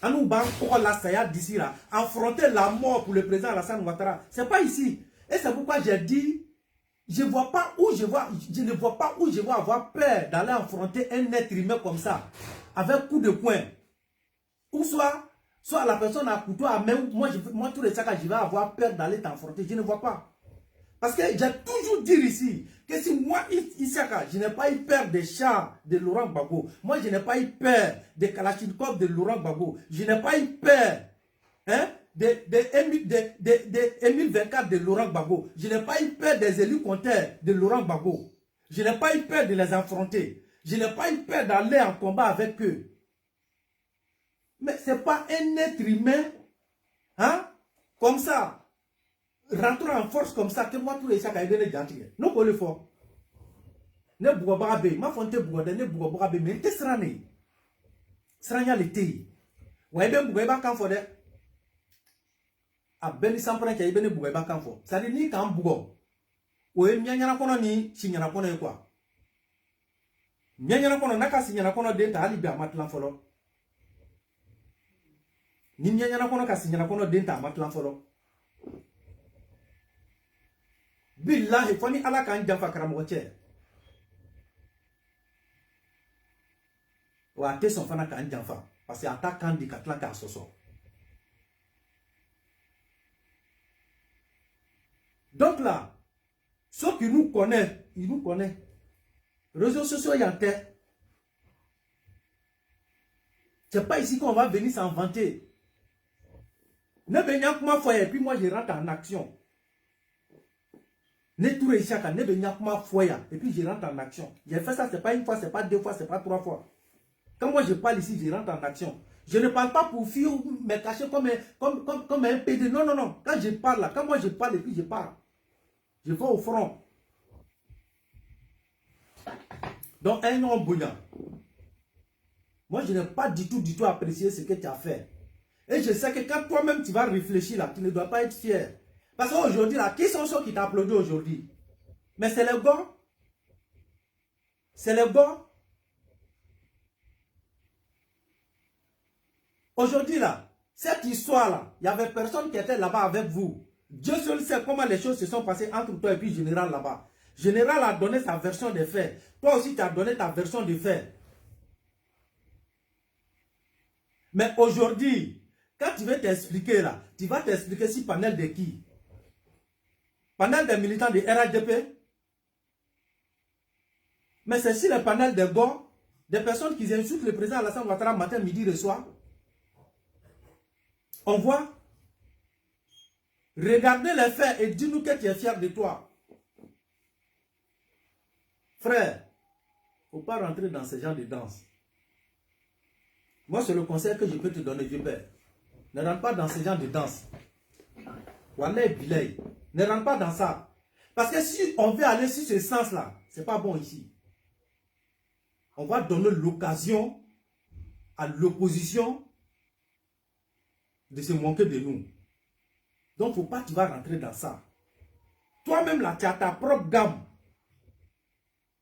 À nous pour la saya d'ici là, affronter la mort pour le président Alassane Ouattara. C'est pas ici. Et c'est pourquoi j'ai dit je ne vois pas où je vais avoir peur d'aller affronter un être humain comme ça, avec coup de poing. Ou soit la personne a couteau à main, moi tous les cas, je vais avoir peur d'aller t'affronter. Je ne vois pas. Parce que j'ai toujours dit ici, que si moi, Isaka, je n'ai pas eu peur des chars de Laurent Gbagbo, moi je n'ai pas eu peur des Kalachnikov de Laurent Gbagbo, je n'ai pas eu peur hein, des Émile 24 de Laurent Gbagbo, je n'ai pas eu peur des élus compteurs de Laurent Gbagbo, je n'ai pas eu peur de les affronter, je n'ai pas eu peur d'aller en combat avec eux. Mais ce n'est pas un être humain, hein, comme ça, rentrons en force comme ça, que moi tous les chats aient gentil. Non, pour le fort. Ne bougababe, ma fonte bougade, ne bougababe, mais t'es srané. Sranya l'été. Ouais, ben bougaba quand faut de. A beni sampana qui ben bougaba quand faut. Ça dit ni quand bougo. Ouais, mianyana kono ni, chinyana kono quoi. Mianyana kono naka sinyana kono denta ali bi amatlan folo. Ni mianyana kono ka sinyana kono denta amatlan folo. Billahi fani ala kan jafa karamo che wa te son fana kan jafa parce que ata kan di katla ka soso. Donc là, ceux qui nous connaissent, ils nous connaissent. Réseaux sociaux y en tête. C'est pas ici qu'on va venir s'inventer. Ne venez pas ma foi et puis moi je rentre en action. Ne tourne chacun, ne venez pas foyer et puis je rentre en action. J'ai fait ça, c'est pas une fois, c'est pas deux fois, c'est pas trois fois. Quand moi je parle ici, je rentre en action. Je ne parle pas pour fuir ou me cacher comme un PD. Non, non, non. Quand je parle là, quand moi je parle et puis je parle, je vais au front. Donc un homme bouillant. Moi je n'ai pas du tout apprécié ce que tu as fait. Et je sais que quand toi-même tu vas réfléchir là, tu ne dois pas être fier. Parce qu'aujourd'hui, là, qui sont ceux qui t'applaudissent aujourd'hui? Mais c'est les gars. C'est les gars. Aujourd'hui, là, cette histoire-là, il n'y avait personne qui était là-bas avec vous. Dieu seul sait comment les choses se sont passées entre toi et puis Général là-bas. Général a donné sa version des faits. Toi aussi, tu as donné ta version des faits. Mais aujourd'hui, quand tu veux t'expliquer là, tu vas t'expliquer si panel de qui? Panel des militants de RHDP. Mais c'est si le panel des gars, des personnes qui insultent le président Alassane Ouattara matin, midi et soir. On voit. Regardez les faits et dis-nous que tu es fier de toi. Frère, il ne faut pas rentrer dans ce genre de danse. Moi, c'est le conseil que je peux te donner, vieux père. Ne rentre pas dans ce genre de danse. Wallah bilay. Ne rentre pas dans ça. Parce que si on veut aller sur ce sens-là, ce n'est pas bon ici. On va donner l'occasion à l'opposition de se moquer de nous. Donc, il ne faut pas que tu vas rentrer dans ça. Toi-même, là, tu as ta propre gamme.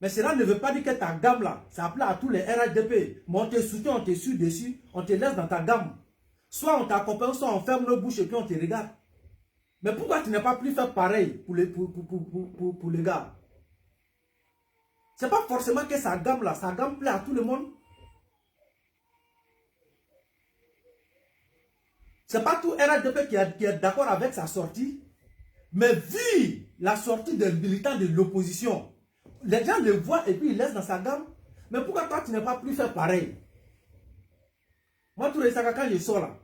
Mais cela ne veut pas dire que ta gamme, là, ça appelle à tous les RHDP. Mais on te soutient, on te suit dessus, on te laisse dans ta gamme. Soit on t'accompagne, soit on ferme nos bouches et puis on te regarde. Mais pourquoi tu n'as pas plus fait pareil pour les gars? Ce n'est pas forcément que sa gamme, là, sa gamme plaît à tout le monde. Ce n'est pas tout RHDP qui est d'accord avec sa sortie. Mais vu la sortie des militants de l'opposition, les gens le voient et puis ils laissent dans sa gamme. Mais pourquoi toi tu n'as pas plus fait pareil? Moi, tous les sacs, quand je sors là,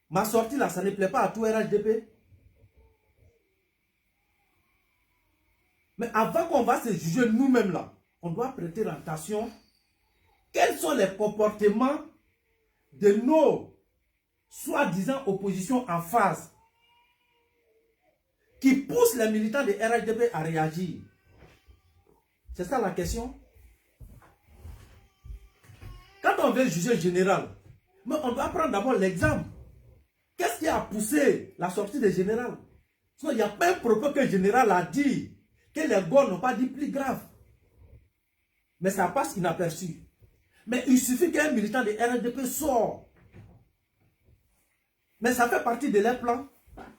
ma sortie là, ça ne plaît pas à tout RHDP. Mais avant qu'on va se juger nous-mêmes là, on doit prêter attention. Quels sont les comportements de nos soi-disant oppositions en phase qui poussent les militants de RHDP à réagir? C'est ça la question. Quand on veut juger général, mais on doit prendre d'abord l'exemple. Qu'est-ce qui a poussé la sortie des généraux? Il n'y a pas un propos que le général a dit, que les gars n'ont pas dit plus grave. Mais ça passe inaperçu. Mais il suffit qu'un militant de RHDP sorte. Mais ça fait partie de leur plan.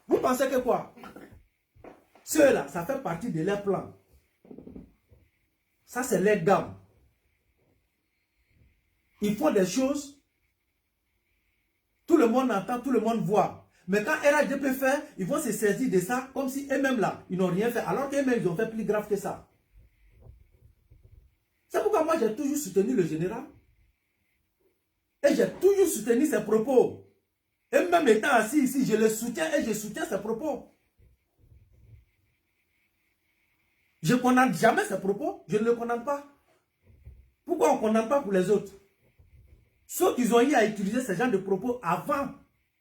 Vous pensez que quoi? Ceux-là, ça fait partie de leur plan. Ça, c'est leur gamme. Ils font des choses, tout le monde entend, tout le monde voit. Mais quand RHDP fait, ils vont se saisir de ça comme si eux-mêmes là, ils n'ont rien fait. Alors qu'eux-mêmes, ils ont fait plus grave que ça. C'est pourquoi moi, j'ai toujours soutenu le général. Et j'ai toujours soutenu ses propos. Et même étant assis ici, je le soutiens et je soutiens ses propos. Je ne condamne jamais ses propos. Je ne le condamne pas. Pourquoi on ne condamne pas pour les autres? Ceux qui ont eu à utiliser ce genre de propos avant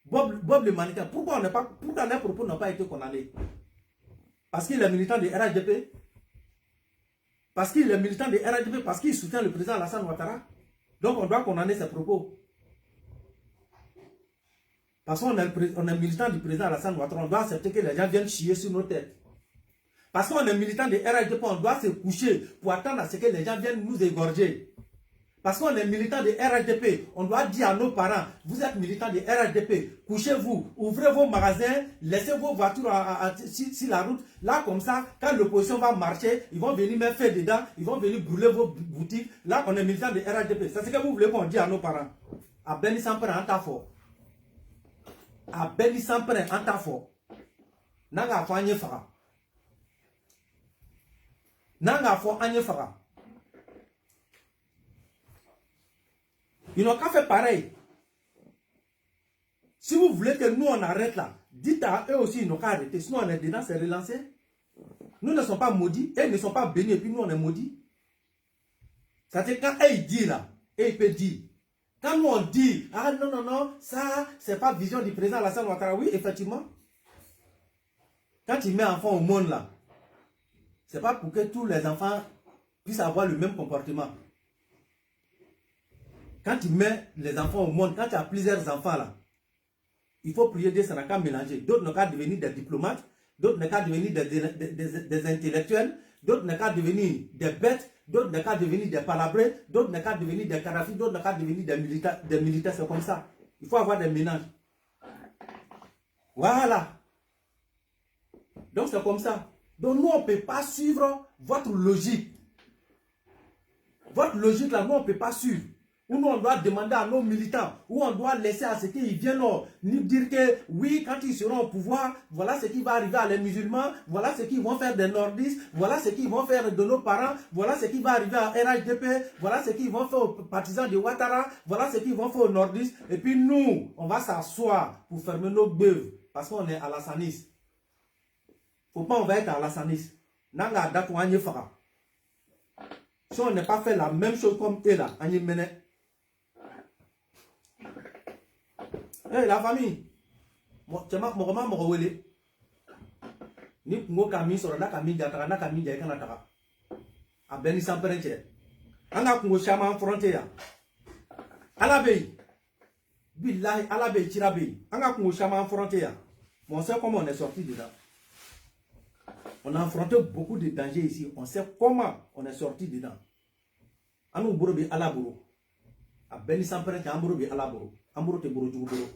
Bob le mannequin, pourquoi leurs propos n'ont pas été condamnés? Parce qu'il est militant de RHDP? Parce qu'il est militant de RHDP, parce qu'il soutient le président Alassane Ouattara. Donc on doit condamner ses propos. Parce qu'on est militant du président Alassane Ouattara, on doit accepter que les gens viennent chier sur nos têtes. Parce qu'on est militant de RHDP, on doit se coucher pour attendre à ce que les gens viennent nous égorger. Parce qu'on est militant de RHDP, on doit dire à nos parents, vous êtes militant de RHDP, couchez-vous, ouvrez vos magasins, laissez vos voitures sur la route. Là, comme ça, quand l'opposition va marcher, ils vont venir mettre feu dedans, ils vont venir brûler vos boutiques. Là, on est militant de RHDP. C'est ce que vous voulez qu'on dise à nos parents. À Beni Sampere en tafo. À Beni Sampere en tafo. Nanga fo anye fara. Nanga fo anye fara. Ils n'ont qu'à faire pareil. Si vous voulez que nous on arrête là, dites à eux aussi ils n'ont qu'à arrêter. Sinon on est dedans, c'est relancé. Nous ne sommes pas maudits, eux ne sont pas bénis et puis nous on est maudits. C'est-à-dire quand eux ils disent là, et ils peuvent dire. Quand nous on dit, ah non, non, non, ça c'est pas vision du président Alassane Ouattara, oui, effectivement. Quand il met enfant au monde là, c'est pas pour que tous les enfants puissent avoir le même comportement. Quand tu mets les enfants au monde, quand tu as plusieurs enfants là, il faut prier Dieu, ça n'a qu'à mélanger. D'autres n'ont qu'à devenir des diplomates, d'autres n'ont qu'à devenir des intellectuels, d'autres n'ont qu'à devenir des bêtes, d'autres n'ont qu'à devenir des palabrés, d'autres n'ont qu'à devenir des Kadhafi, d'autres n'ont qu'à devenir des militaires, c'est comme ça. Il faut avoir des mélanges. Voilà. Donc c'est comme ça. Donc nous, on ne peut pas suivre votre logique. Votre logique là, nous, on ne peut pas suivre. Où nous on doit demander à nos militants, où on doit laisser à ce qu'ils viennent nous dire que oui, quand ils seront au pouvoir, voilà ce qui va arriver à les musulmans, voilà ce qu'ils vont faire des nordistes, voilà ce qu'ils vont faire de nos parents, voilà ce qui va arriver à RHDP, voilà ce qu'ils vont faire aux partisans de Ouattara, voilà ce qu'ils vont faire aux nordistes. Et puis nous, on va s'asseoir pour fermer nos bœufs parce qu'on est alassaniste. Faut pas on va être alassaniste. Nanga datu anye fara. Si on n'a pas fait la même chose comme eux là, anye mene. Hey, la famille, tu m'as dit ni kungo kami sur la kami jatara na kami jai kana taka. A Beni Sampere che. Anga kungo chama frontière. Alabei. Billahi alabei chirabe. Anga kungo chama frontière. On sait comment on est sorti dedans. On a affronté beaucoup de dangers ici. On sait comment on est sorti dedans. Anu borobi alaboro. A Beni Sampere che amborobi alaboro. Amboro te boro jugu boro.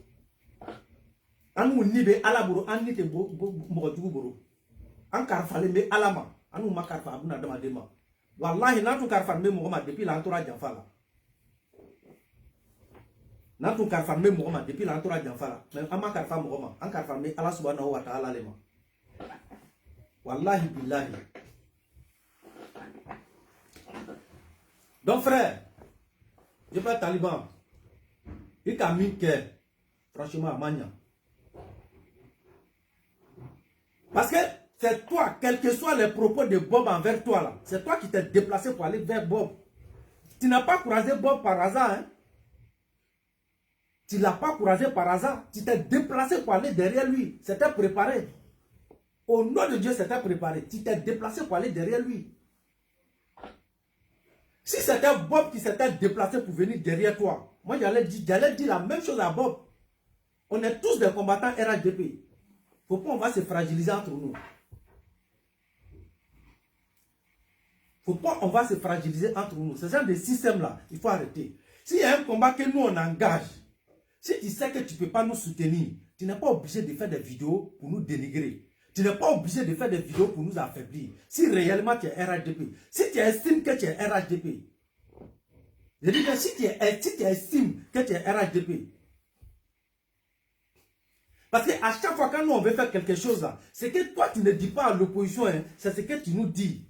Anu nibe alaboro anni te boro jugu boro. An karfale me alama. Anu ma karfa abuna dama dema. Wallahi natu karfa me mo ma depuis l'entourage d'enfala. Natu karfa me mo ma depuis l'entourage d'enfala. Mais ama karfa mo ma. An karfa me Allah subhanahu wa ta'ala lema. Wallahi billahi. Donc frère, je pas taliban. Il a mis que franchement à Magna. Parce que c'est toi, quels que soient les propos de Bob envers toi là, c'est toi qui t'es déplacé pour aller vers Bob. Tu n'as pas croisé Bob par hasard, hein? Tu ne l'as pas croisé par hasard. Tu t'es déplacé pour aller derrière lui. C'était préparé. Au nom de Dieu, c'était préparé. Tu t'es déplacé pour aller derrière lui. Si c'était Bob qui s'était déplacé pour venir derrière toi, moi j'allais dire la même chose à Bob. On est tous des combattants RHDP. Faut pas on va se fragiliser entre nous. Faut pas on va se fragiliser entre nous. Ce genre de système-là, il faut arrêter. S'il y a un combat que nous on engage, si tu sais que tu ne peux pas nous soutenir, tu n'es pas obligé de faire des vidéos pour nous dénigrer. Tu n'es pas obligé de faire des vidéos pour nous affaiblir. Si réellement tu es RHDP, si tu estimes que tu es RHDP, je dis que si tu estimes que tu es RHDP, parce qu'à chaque fois quand nous on veut faire quelque chose là, c'est que toi tu ne dis pas à l'opposition, hein, c'est ce que tu nous dis.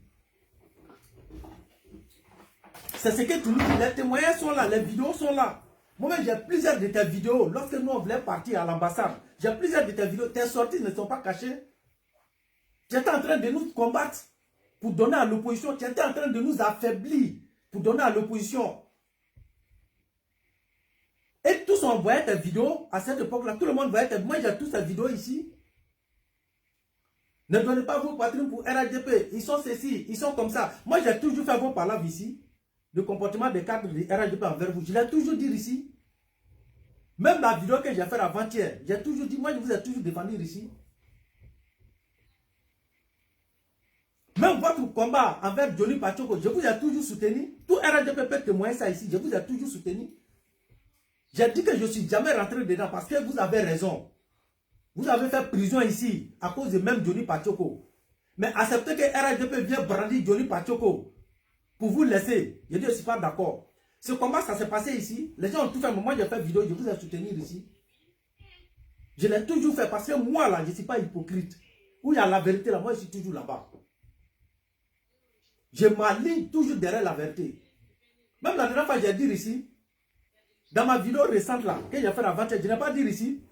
C'est ce que tu nous dis. Les témoignages sont là, les vidéos sont là. Moi-même, j'ai plusieurs de tes vidéos. Lorsque nous, on voulait partir à l'ambassade, j'ai plusieurs de tes vidéos. Tes sorties ne sont pas cachées. Tu étais en train de nous combattre pour donner à l'opposition. Tu étais en train de nous affaiblir pour donner à l'opposition. Et tous on voyait tes vidéos à cette époque-là. Tout le monde voyait tes vidéos. Moi, j'ai tous ces vidéos ici. Ne donnez pas vos patrons pour RHDP. Ils sont ceci, ils sont comme ça. Moi, j'ai toujours fait vos palabres ici. Le comportement des cadres de RHDP envers vous. Je l'ai toujours dit ici. Même la vidéo que j'ai faite avant-hier, j'ai toujours dit, moi je vous ai toujours défendu ici. Même votre combat envers Johnny Pachoko, je vous ai toujours soutenu. Tout RHDP peut témoigner ça ici, je vous ai toujours soutenu. J'ai dit que je ne suis jamais rentré dedans parce que vous avez raison. Vous avez fait prison ici à cause de même Johnny Pachoko. Mais acceptez que RHDP vienne brandir Johnny Pachoko pour vous laisser. Je dis, je ne suis pas d'accord. Ce combat, ça s'est passé ici. Les gens ont tout fait. Moi, j'ai fait vidéo, je vous ai soutenu ici. Je l'ai toujours fait parce que moi, là, je ne suis pas hypocrite. Où il y a la vérité, là, moi, je suis toujours là-bas. Je m'aligne toujours derrière la vérité. Même la dernière fois, j'ai dit ici, dans ma vidéo récente, là, que j'ai fait avant-hier, je n'ai pas dit ici.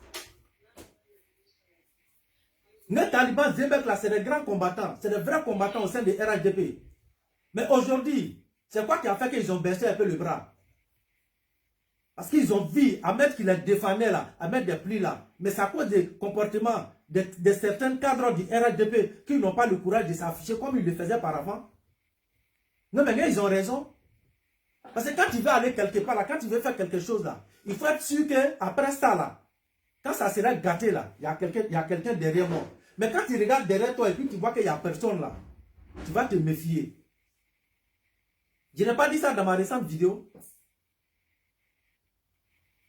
Les talibans, Zembek, là, c'est des grands combattants. C'est des vrais combattants au sein de RHDP. Mais aujourd'hui, c'est quoi qui a fait qu'ils ont baissé un peu le bras? Parce qu'ils ont vu Ahmed qui les défendait là, Ahmed des plis là. Mais c'est à cause des comportements de certains cadres du RHDP qui n'ont pas le courage de s'afficher comme ils le faisaient par avant. Non mais ils ont raison. Parce que quand tu veux aller quelque part là, quand tu veux faire quelque chose là, il faut être sûr qu'après ça là, quand ça sera gâté là, il y a quelqu'un derrière moi. Mais quand tu regardes derrière toi et puis tu vois qu'il n'y a personne là, tu vas te méfier. Je n'ai pas dit ça dans ma récente vidéo.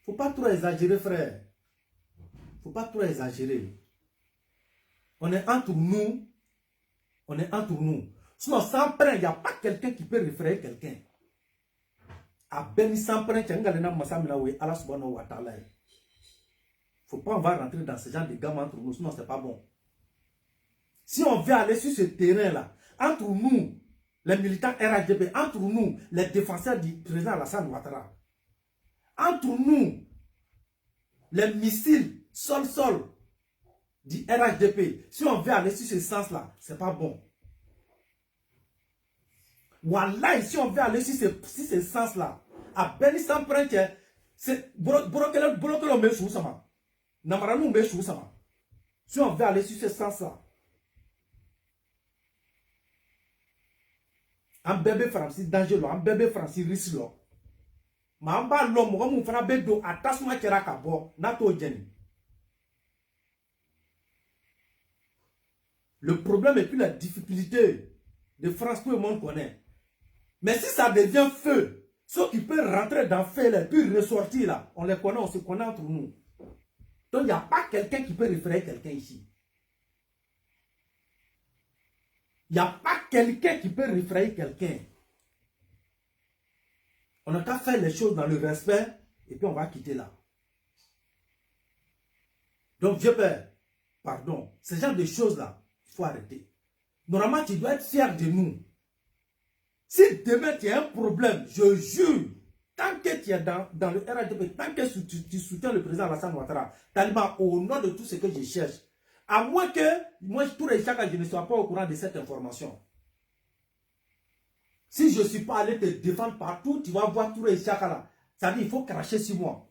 Faut pas trop exagérer, frère. Faut pas trop exagérer. On est entre nous. On est entre nous. Sinon, sans prendre, il n'y a pas quelqu'un qui peut référer quelqu'un. À Beni sans prendre, tu as Allah subhanahu wa ta'ala. Faut pas, on va rentrer dans ce genre de gamme entre nous. Sinon, c'est pas bon. Si on veut aller sur ce terrain-là, entre nous, les militants RHDP, entre nous, les défenseurs du président Alassane Ouattara, entre nous, les missiles sol-sol du RHDP, si on veut aller sur ce sens-là, c'est pas bon. Wallah, si on veut aller sur ce sens-là, à Beni sans prendre, c'est bloquer le même chose, ça. Namaranou même chose, ça. Si on veut aller sur ce sens-là, un bébé français dangereux, un bébé français risque. Mamba l'homme, comme on fera bédo, attachement qui est kabo, nato jenny. Le problème est plus la difficulté de France que le monde connaît. Mais si ça devient feu, ceux qui peuvent rentrer dans feu, là, puis ressortir là, on les connaît, on se connaît entre nous. Donc il n'y a pas quelqu'un qui peut référer quelqu'un ici. Il n'y a pas quelqu'un qui peut référer quelqu'un. On n'a qu'à faire les choses dans le respect et puis on va quitter là. Donc je père, pardon, ce genre de choses-là, il faut arrêter. Normalement, tu dois être fier de nous. Si demain tu as un problème, je jure, tant que tu es dans le RHDP, tant que tu soutiens le président Alassane Ouattara, tellement au nom de tout ce que je cherche, à moins que moi, Touré Chaka, je ne sois pas au courant de cette information. Si je ne suis pas allé te défendre partout, tu vas voir Touré Chaka là. Ça dit, il faut cracher sur moi.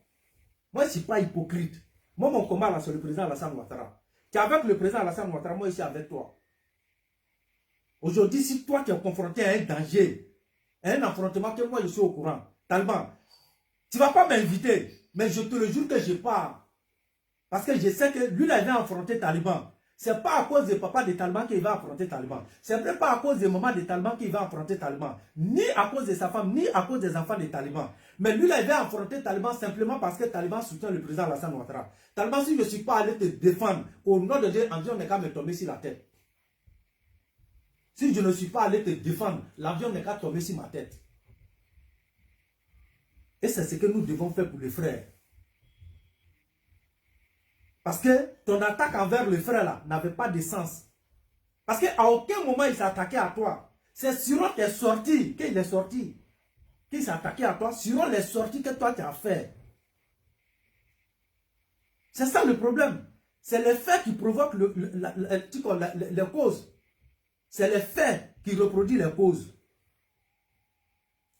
Moi, je ne suis pas hypocrite. Moi, mon combat là, c'est le président Alassane Ouattara. Tu es avec le président Alassane Ouattara, moi, je suis avec toi. Aujourd'hui, si toi, tu es confronté à un danger, à un affrontement que moi, je suis au courant, Taliban, tu ne vas pas m'inviter, mais je te le jure que je pars. Parce que je sais que lui, là, il vient affronter Taliban. C'est pas à cause des papas des talibans qu'il va affronter les talibans. C'est même pas à cause des mamans des talibans qu'il va affronter les talibans. Ni à cause de sa femme, ni à cause des enfants des talibans. Mais lui, là, il va affronter les talibans simplement parce que les talibans soutiennent le président Alassane Ouattara. Taliban, si je ne suis pas allé te défendre, au nom de Dieu, l'avion n'est qu'à me tomber sur la tête. Si je ne suis pas allé te défendre, l'avion n'est qu'à tomber sur ma tête. Et c'est ce que nous devons faire pour les frères. Parce que ton attaque envers le frère là n'avait pas de sens. Parce qu'à aucun moment il s'est attaqué à toi. C'est sur tes sorties qu'il est sorti. Qu'il s'est attaqué à toi, sur les sorties que toi tu as fait. C'est ça le problème. C'est les faits qui provoquent les causes. C'est les faits qui reproduisent les causes.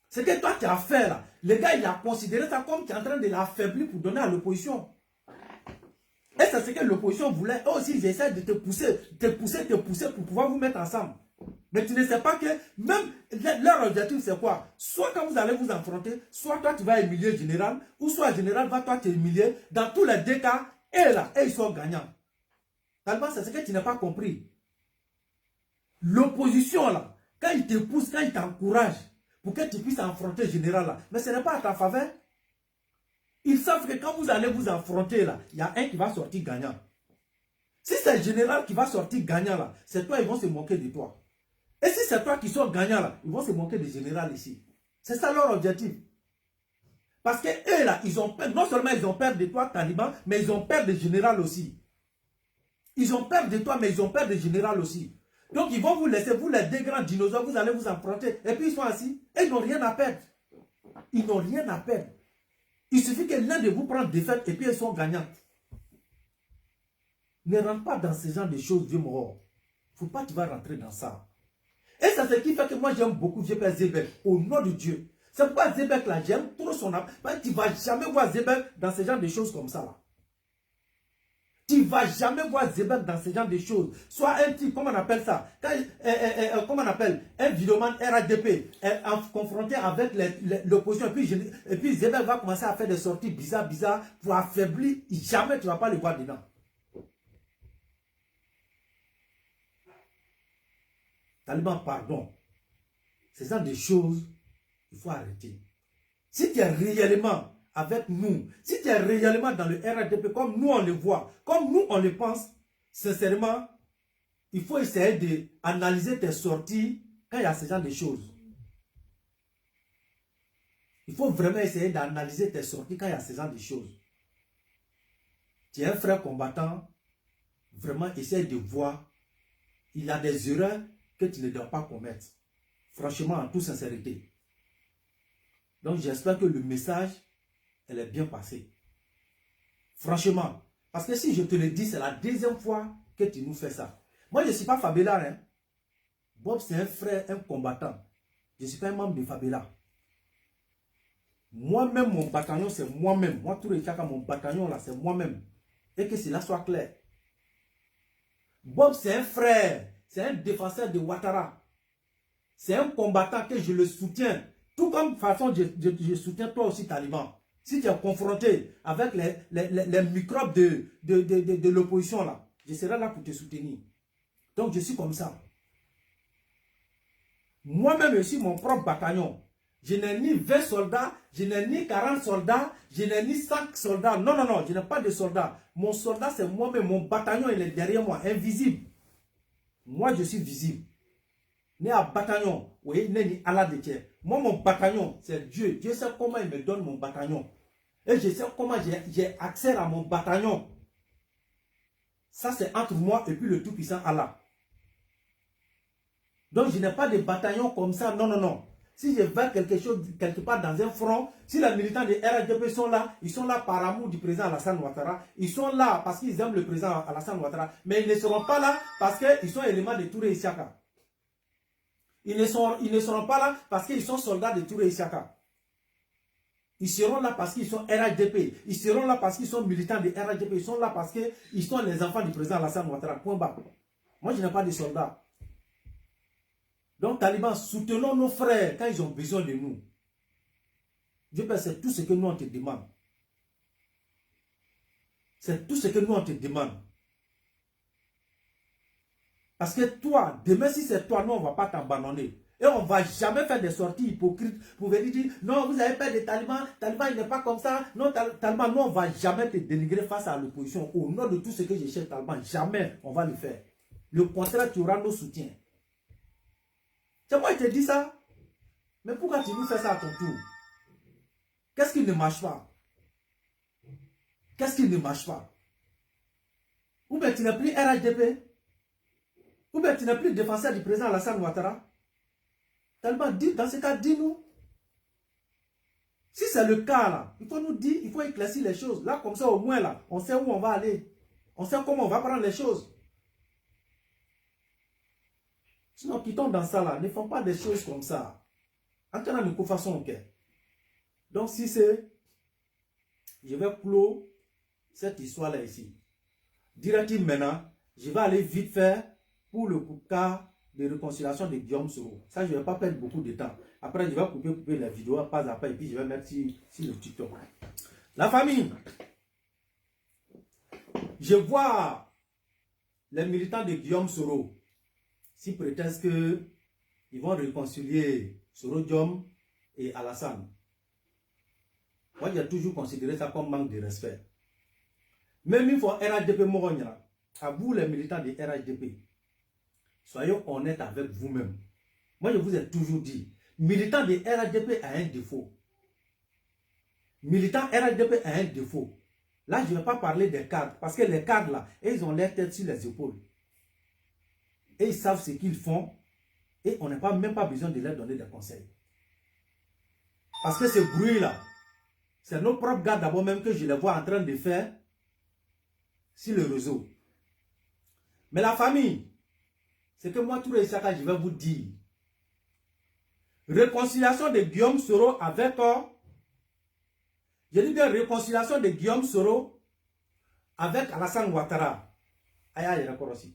Ce que toi tu as fait là, le gars il a considéré ça comme tu es en train de l'affaiblir pour donner à l'opposition. Et c'est ce que l'opposition voulait. Eux aussi, j'essaie de te pousser pour pouvoir vous mettre ensemble. Mais tu ne sais pas que même leur objectif, c'est quoi? Soit quand vous allez vous affronter, soit toi tu vas humilier le général, ou soit le général va toi te humilier. Dans tous les deux cas, et là, et ils sont gagnants. Tellement c'est ce que tu n'as pas compris. L'opposition là, quand il te pousse, quand il t'encourage, pour que tu puisses affronter le général là, mais ce n'est pas à ta faveur. Ils savent que quand vous allez vous affronter là, il y a un qui va sortir gagnant. Si c'est le général qui va sortir gagnant là, c'est toi, ils vont se moquer de toi. Et si c'est toi qui sors gagnant là, ils vont se moquer du général ici. C'est ça leur objectif. Parce que eux là, ils ont peur, non seulement ils ont peur de toi, taliban, mais ils ont peur du général aussi. Ils ont peur de toi, mais ils ont peur du général aussi. Donc ils vont vous laisser, vous les deux grands dinosaures, vous allez vous affronter. Et puis ils sont assis, et ils n'ont rien à perdre. Ils n'ont rien à perdre. Il suffit que l'un de vous prenne défaite et puis ils sont gagnants. Ne rentre pas dans ce genre de choses, vieux mort. Il ne faut pas que tu vas rentrer dans ça. Et c'est ce qui fait que moi j'aime beaucoup J.P. Zebek, au nom de Dieu. C'est pourquoi Zebek là, j'aime trop son âme. Tu ne vas jamais voir Zebek dans ce genre de choses comme ça là. Tu ne vas jamais voir Zebek dans ce genre de choses. Soit un type, comment on appelle ça? Comment on appelle? Un vidéoman RADP confronté avec l'opposition. Et puis Zebek va commencer à faire des sorties bizarres pour affaiblir. Jamais tu ne vas pas le voir dedans. Taliban, pardon. Ce genre de choses, il faut arrêter. Si tu es réellement avec nous, si tu es réellement dans le RADP comme nous on le voit, comme nous on le pense, sincèrement, il faut essayer d'analyser tes sorties quand il y a ce genre de choses. Il faut vraiment essayer d'analyser tes sorties quand il y a ce genre de choses. Tu es un frère combattant, vraiment essaye de voir, il y a des erreurs que tu ne dois pas commettre. Franchement, en toute sincérité. Donc j'espère que le message, elle est bien passée. Franchement. Parce que si je te le dis, c'est la deuxième fois que tu nous fais ça. Moi, je ne suis pas Fabela. Hein. Bob, c'est un frère, un combattant. Je ne suis pas un membre de Fabela. Moi-même, mon bataillon, c'est moi-même. Moi, tout le Tchaka, mon bataillon, là, c'est moi-même. Et que cela soit clair. Bob, c'est un frère. C'est un défenseur de Ouattara. C'est un combattant que je le soutiens. Tout comme façon, je soutiens toi aussi, Taliban. Si tu es confronté avec les microbes de l'opposition, là, je serai là pour te soutenir. Donc, je suis comme ça. Moi-même, je suis mon propre bataillon. Je n'ai ni 20 soldats, je n'ai ni 40 soldats, je n'ai ni 5 soldats. Non, non, non, je n'ai pas de soldats. Mon soldat, c'est moi-même. Mon bataillon, il est derrière moi, invisible. Moi, je suis visible. Né à bataillon, oui, ni à la détière. Moi, mon bataillon, c'est Dieu. Dieu sait comment il me donne mon bataillon. Et je sais comment j'ai accès à mon bataillon. Ça, c'est entre moi et puis le Tout-Puissant Allah. Donc, je n'ai pas de bataillon comme ça. Non, non, non. Si je vais quelque chose, quelque part dans un front, si les militants de RHDP sont là, ils sont là par amour du président Alassane Ouattara. Ils sont là parce qu'ils aiment le président Alassane Ouattara. Mais ils ne seront pas là parce qu'ils sont éléments de Touré Isiaka. Ils ne seront pas là parce qu'ils sont soldats de Touré Isiaka. Ils seront là parce qu'ils sont RHDP. Ils seront là parce qu'ils sont militants de RHDP. Ils sont là parce qu'ils sont les enfants du président Alassane Ouattara. Point barre. Moi, je n'ai pas de soldats. Donc, Taliban, soutenons nos frères quand ils ont besoin de nous. Dieu Père, c'est tout ce que nous on te demande. C'est tout ce que nous on te demande. Parce que toi, demain, si c'est toi, nous, on ne va pas t'abandonner. Et on ne va jamais faire des sorties hypocrites pour venir dire non, vous avez peur des talibans, Taliban, il n'est pas comme ça. Non, Taliban, nous, on ne va jamais te dénigrer face à l'opposition. Au nom de tout ce que je cherche, Taliban, jamais on va le faire. Le contraire, tu auras nos soutiens. C'est moi qui te dis ça. Mais pourquoi tu nous fais ça à ton tour? Qu'est-ce qui ne marche pas? Qu'est-ce qui ne marche pas? Ou bien tu n'as plus RHDP? Ou bien tu n'as plus défenseur du président Alassane Ouattara? Taliban, dans ce cas, dis-nous. Si c'est le cas, là, il faut nous dire, il faut éclaircir les choses. Là, comme ça, au moins, là, on sait où on va aller. On sait comment on va prendre les choses. Sinon, quittons dans ça, là. Ne font pas des choses comme ça. En tout cas, de façon, ok. Donc, si c'est... Je vais clore cette histoire-là ici. Dirait-il maintenant, je vais aller vite faire pour le cas de réconciliation de Guillaume Soro. Ça, je ne vais pas perdre beaucoup de temps. Après, je vais couper la vidéo pas à pas et puis je vais mettre sur le TikTok. La famille. Je vois les militants de Guillaume Soro s'ils prétendent qu'ils vont réconcilier Soro Diom et Alassane. Moi, j'ai toujours considéré ça comme manque de respect. Même il faut RHDP Moronia, à vous les militants de RHDP, soyez honnêtes avec vous-même. Moi, je vous ai toujours dit, militant de RHDP a un défaut. Militant RHDP a un défaut. Là, je ne vais pas parler des cadres, parce que les cadres, là, ils ont leur tête sur les épaules. Et ils savent ce qu'ils font, et on n'a même pas besoin de leur donner des conseils. Parce que ce bruit-là, c'est nos propres gars d'abord même que je les vois en train de faire sur le réseau. Mais la famille, c'est que moi, tout le Issaka, je vais vous dire. Réconciliation de Guillaume Soro avec... je dis bien réconciliation de Guillaume Soro avec Alassane Ouattara. Aïe, d'accord aussi.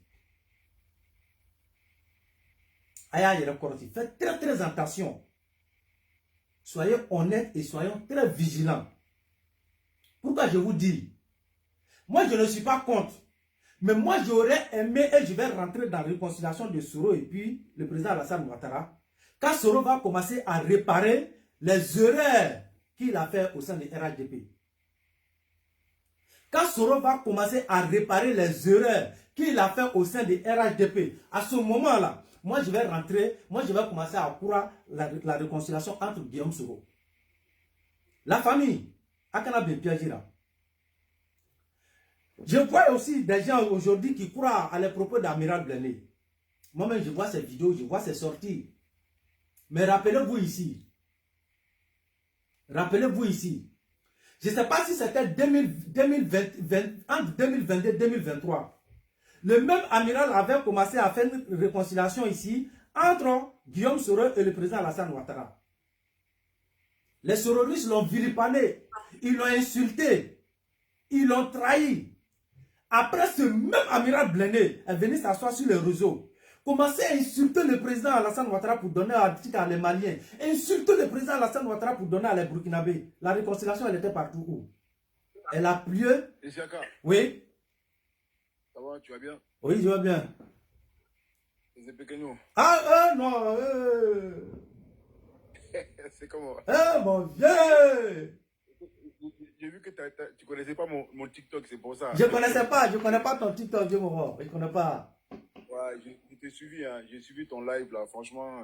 Aïe, d'accord aussi. Faites très, très attention. Soyez honnêtes et soyons très vigilants. Pourquoi je vous dis? Moi, je ne suis pas contre. Mais moi, j'aurais aimé et je vais rentrer dans la réconciliation de Soro et puis le président Alassane Ouattara. Quand Soro va commencer à réparer les erreurs qu'il a fait au sein de RHDP. Quand Soro va commencer à réparer les erreurs qu'il a fait au sein de RHDP, à ce moment-là, moi je vais rentrer, moi je vais commencer à courir la réconciliation entre Guillaume Soro. La famille, Akana Bempiajira. Je vois aussi des gens aujourd'hui qui croient à les propos d'Amiral Blené. Moi-même, je vois ces vidéos, je vois ces sorties. Mais rappelez-vous ici. Rappelez-vous ici. Je ne sais pas si c'était entre 2022 et 2023. Le même amiral avait commencé à faire une réconciliation ici entre Guillaume Soro et le président Alassane Ouattara. Les sororistes l'ont vilipendé. Ils l'ont insulté. Ils l'ont trahi. Après, ce même amiral Blené est venu s'asseoir sur les réseaux. Commencer à insulter le président Alassane Ouattara pour donner à les Maliens. Insulter le président Alassane Ouattara pour donner à les Burkinabés. La réconciliation, elle était partout où? Elle a plu. Oui. Ça va, tu vas bien? Oui, je vais bien. C'est pequeño. Ah, non. C'est comment? Mon vieux. J'ai vu que tu connaissais pas mon TikTok, c'est pour ça. Je connais pas ton TikTok, je ne connais pas. Ouais, je t'ai suivi, hein. J'ai suivi ton live là. Franchement,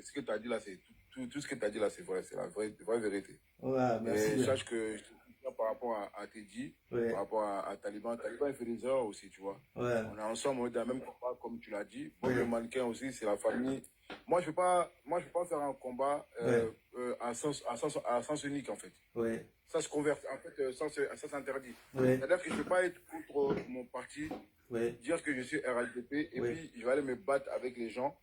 ce que tu as dit là, c'est tout ce que tu as dit là, c'est vrai, c'est la vraie vérité. Ouais, merci. Et sache que je te dis par rapport à Teddy, ouais. Par rapport à Taliban, il fait des erreurs aussi, tu vois. Ouais. On est ensemble, on est dans le même combat, comme tu l'as dit. Bon, le mannequin aussi, c'est la famille. Moi, je ne peux pas faire un combat à sens unique, en fait. Ouais. Ça se convertit, en fait, ça s'interdit. C'est-à-dire que je ne peux pas être contre mon parti, dire que je suis RHDP, et puis je vais aller me battre avec les gens,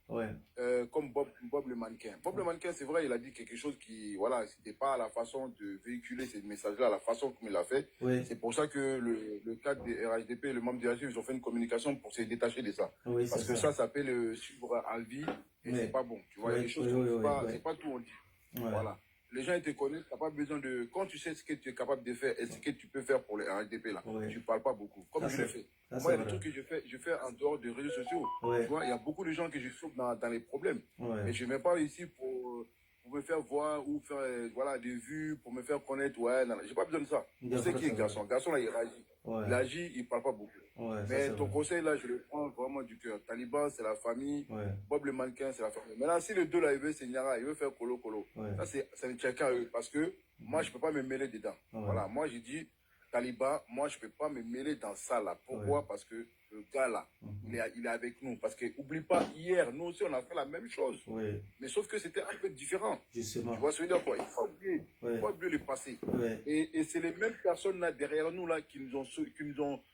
comme Bob le mannequin. Bob le mannequin, c'est vrai, il a dit quelque chose qui, voilà, c'était pas la façon de véhiculer ces messages-là, la façon comme il l'a fait. C'est pour ça que le cadre des RHDP, le membre du RHDP, ils ont fait une communication pour se détacher de ça. Parce que ça s'appelle suivre à vie, et c'est pas bon. Tu vois, il y a des choses, c'est pas tout on dit. Voilà. les gens ils te connaissent, tu n'as pas besoin de... Quand tu sais ce que tu es capable de faire et ce que tu peux faire pour les RHDP, là, tu ne parles pas beaucoup, comme je l'ai fait. Moi, il y a des trucs que je fais en dehors des réseaux sociaux. Tu vois, il y a beaucoup de gens que je sauve dans les problèmes. Mais je ne viens pas ici pour me faire voir ou faire voilà, des vues, pour me faire connaître. Ouais, non, j'ai pas besoin de ça. Je sais qui est garçon. Garçon, là, il réagit. Il agit, il parle pas beaucoup. Mais ton conseil, là, je le prends vraiment du cœur. Taliban, c'est la famille. Bob le mannequin, c'est la famille. Maintenant, si les deux, là, il veut, c'est Niara, il veut faire colo. Ça, c'est un chacun à eux. Parce que moi, je peux pas me mêler dedans. Voilà, moi, j'ai dit, Taliban, moi, je peux pas me mêler dans ça, là. Pourquoi? Parce que le gars, là, il est avec nous. Parce que, oublie pas, hier, nous aussi, on a fait la même chose. Mais sauf que c'était un peu différent. Justement. Tu vois ce que je veux dire, quoi? Il faut oublier le passé. Et c'est les mêmes personnes, là, derrière nous, là, qui nous ont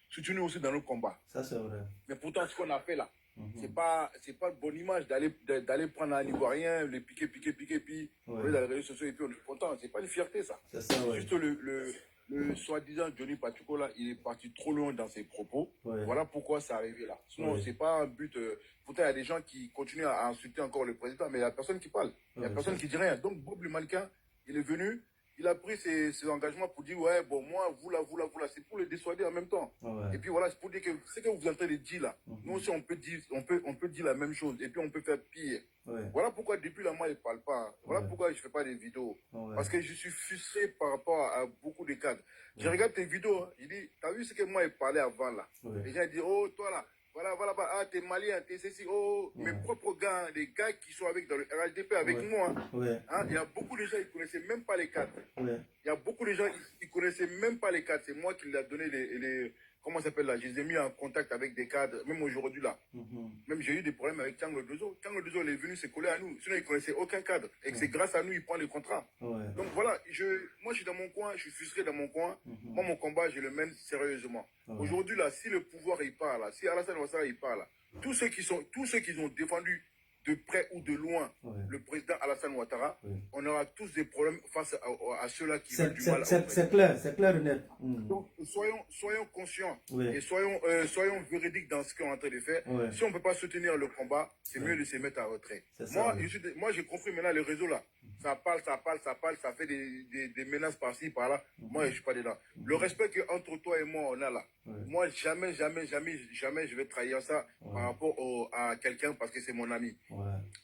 soutenus aussi dans nos combats. Ça, c'est vrai. Mais pourtant, ce qu'on a fait, là, c'est pas une bonne image d'aller prendre un Ivoirien, le piquer, puis on est dans les réseaux sociaux et puis on est content. C'est pas une fierté, ça. C'est juste le soi-disant Johnny Pachuco, là, il est parti trop loin dans ses propos. Voilà pourquoi c'est arrivé là. Sinon, c'est pas un but. Pourtant, il y a des gens qui continuent à insulter encore le président, mais il n'y a personne qui parle. Il n'y a personne qui dit rien. Donc, Bob le mannequin, il est venu, il a pris ses engagements pour dire, ouais, bon, moi, vous là, c'est pour le dissuader en même temps. Et puis voilà, c'est pour dire que ce que vous êtes en train de dire là, nous aussi, on peut dire la même chose, et puis on peut faire pire. Voilà pourquoi depuis là, moi, il ne parle pas. Voilà pourquoi je ne fais pas des vidéos. Parce que je suis frustré par rapport à beaucoup de cadres. Je regarde tes vidéos, hein, il dit, t'as vu ce que moi, il parlait avant là. Les gens disent, oh, toi là, voilà, ah, t'es malien, t'es ceci, oh, mes propres gars, les gars qui sont dans le RHDP avec moi, hein, il y a beaucoup de gens, ils ne connaissaient même pas les cadres. Il y a beaucoup de gens, ils ne connaissaient même pas les cadres. C'est moi qui leur ai donné les comment ça s'appelle là, je les ai mis en contact avec des cadres, même aujourd'hui là. Même j'ai eu des problèmes avec Tiango Dozo. Tiango Dozo, il est venu se coller à nous. Sinon, il ne connaissait aucun cadre. Et c'est grâce à nous, il prend les contrats. Donc voilà, moi, je suis dans mon coin, je suis frustré dans mon coin. Moi, mon combat, je le mène sérieusement. Aujourd'hui, là, si le pouvoir, il part là, si Alassane Ouattara, il part là, tous ceux qui ont défendu de près ou de loin le président Alassane Ouattara, on aura tous des problèmes face à ceux-là qui veulent du mal. C'est clair et net. Donc, soyons conscients et soyons véridiques dans ce qu'on est en train de faire. Si on ne peut pas soutenir le combat, c'est mieux de se mettre à retrait. Moi, j'ai compris maintenant le réseau là. Ça parle, ça fait des menaces par-ci, par-là. Moi, je ne suis pas dedans. Le respect qu'entre toi et moi, on a là. Moi, jamais, je vais trahir ça par rapport à quelqu'un parce que c'est mon ami.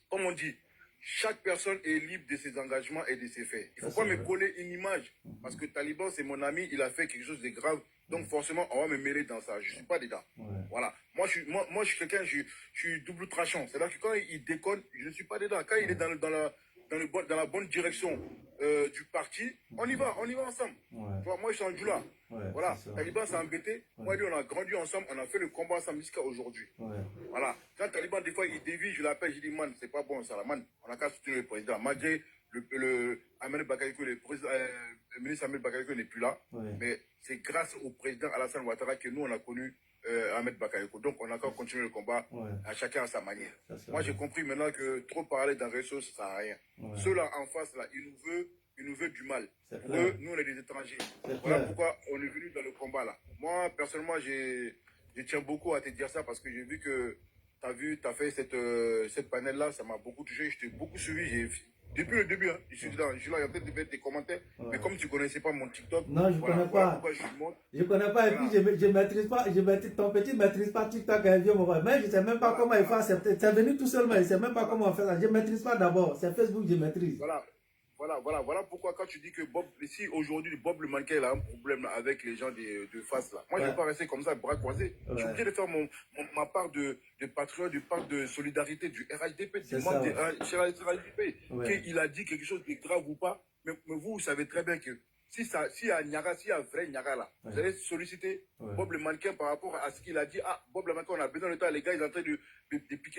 Comme on dit, chaque personne est libre de ses engagements et de ses faits. Il ne faut pas me coller une image. Parce que Taliban, c'est mon ami, il a fait quelque chose de grave. Donc forcément, on va me mêler dans ça. Je ne suis pas dedans. Voilà. Moi, je suis quelqu'un, je suis double tranchant. C'est-à-dire que quand il déconne, je ne suis pas dedans. Quand il est dans la bonne direction du parti, on y va ensemble. Tu vois, moi, je suis en Djoula. Voilà, Taliban s'est embêté. Moi et lui, on a grandi ensemble, on a fait le combat ensemble jusqu'à aujourd'hui. Voilà. Quand Taliban, des fois, il dévie, je l'appelle, je dis, man, c'est pas bon ça, là, man. On a qu'à soutenir le président. Malgré le Ahmed Bakayoko, le ministre Ahmed Bakayoko n'est plus là. Mais c'est grâce au président Alassane Ouattara que nous, on a connu Ahmed Bakayoko. Donc, on a qu'à continuer le combat, à chacun à sa manière. Moi, j'ai compris maintenant que trop parler d'un réseau, ça ne sert à rien. Ceux-là en face, là, ils nous veulent du mal. Pour eux, nous, on est des étrangers. Voilà pourquoi on est venu dans le combat, là. Moi, personnellement, je tiens beaucoup à te dire ça parce que j'ai vu que tu as fait cette panel-là, ça m'a beaucoup touché. Je t'ai beaucoup suivi. Depuis le début, hein, je suis là, il y a peut-être des commentaires, mais comme tu ne connaissais pas mon TikTok, non, je ne connais pas. Je connais pas, et puis je ne maîtrise pas, ton petit ne maîtrise pas TikTok, mais je ne sais même pas comment il fait accepter. C'est venu tout seul, mais je ne sais même pas comment on fait ça. Je ne maîtrise pas d'abord, c'est Facebook, je maîtrise. Voilà pourquoi quand tu dis que Bob, si aujourd'hui Bob le mannequin il a un problème là, avec les gens de face là, moi je ne vais pas rester comme ça, bras croisés. Je suis obligé de faire ma part de patriote, de part de solidarité du RHDP, du membre du RHDP. Qu'il a dit quelque chose de grave ou pas, mais vous savez très bien que s'il y a un vrai Niaga là, vous allez solliciter Bob le mannequin par rapport à ce qu'il a dit. Ah, Bob le mannequin, on a besoin de toi, les gars, ils sont en train de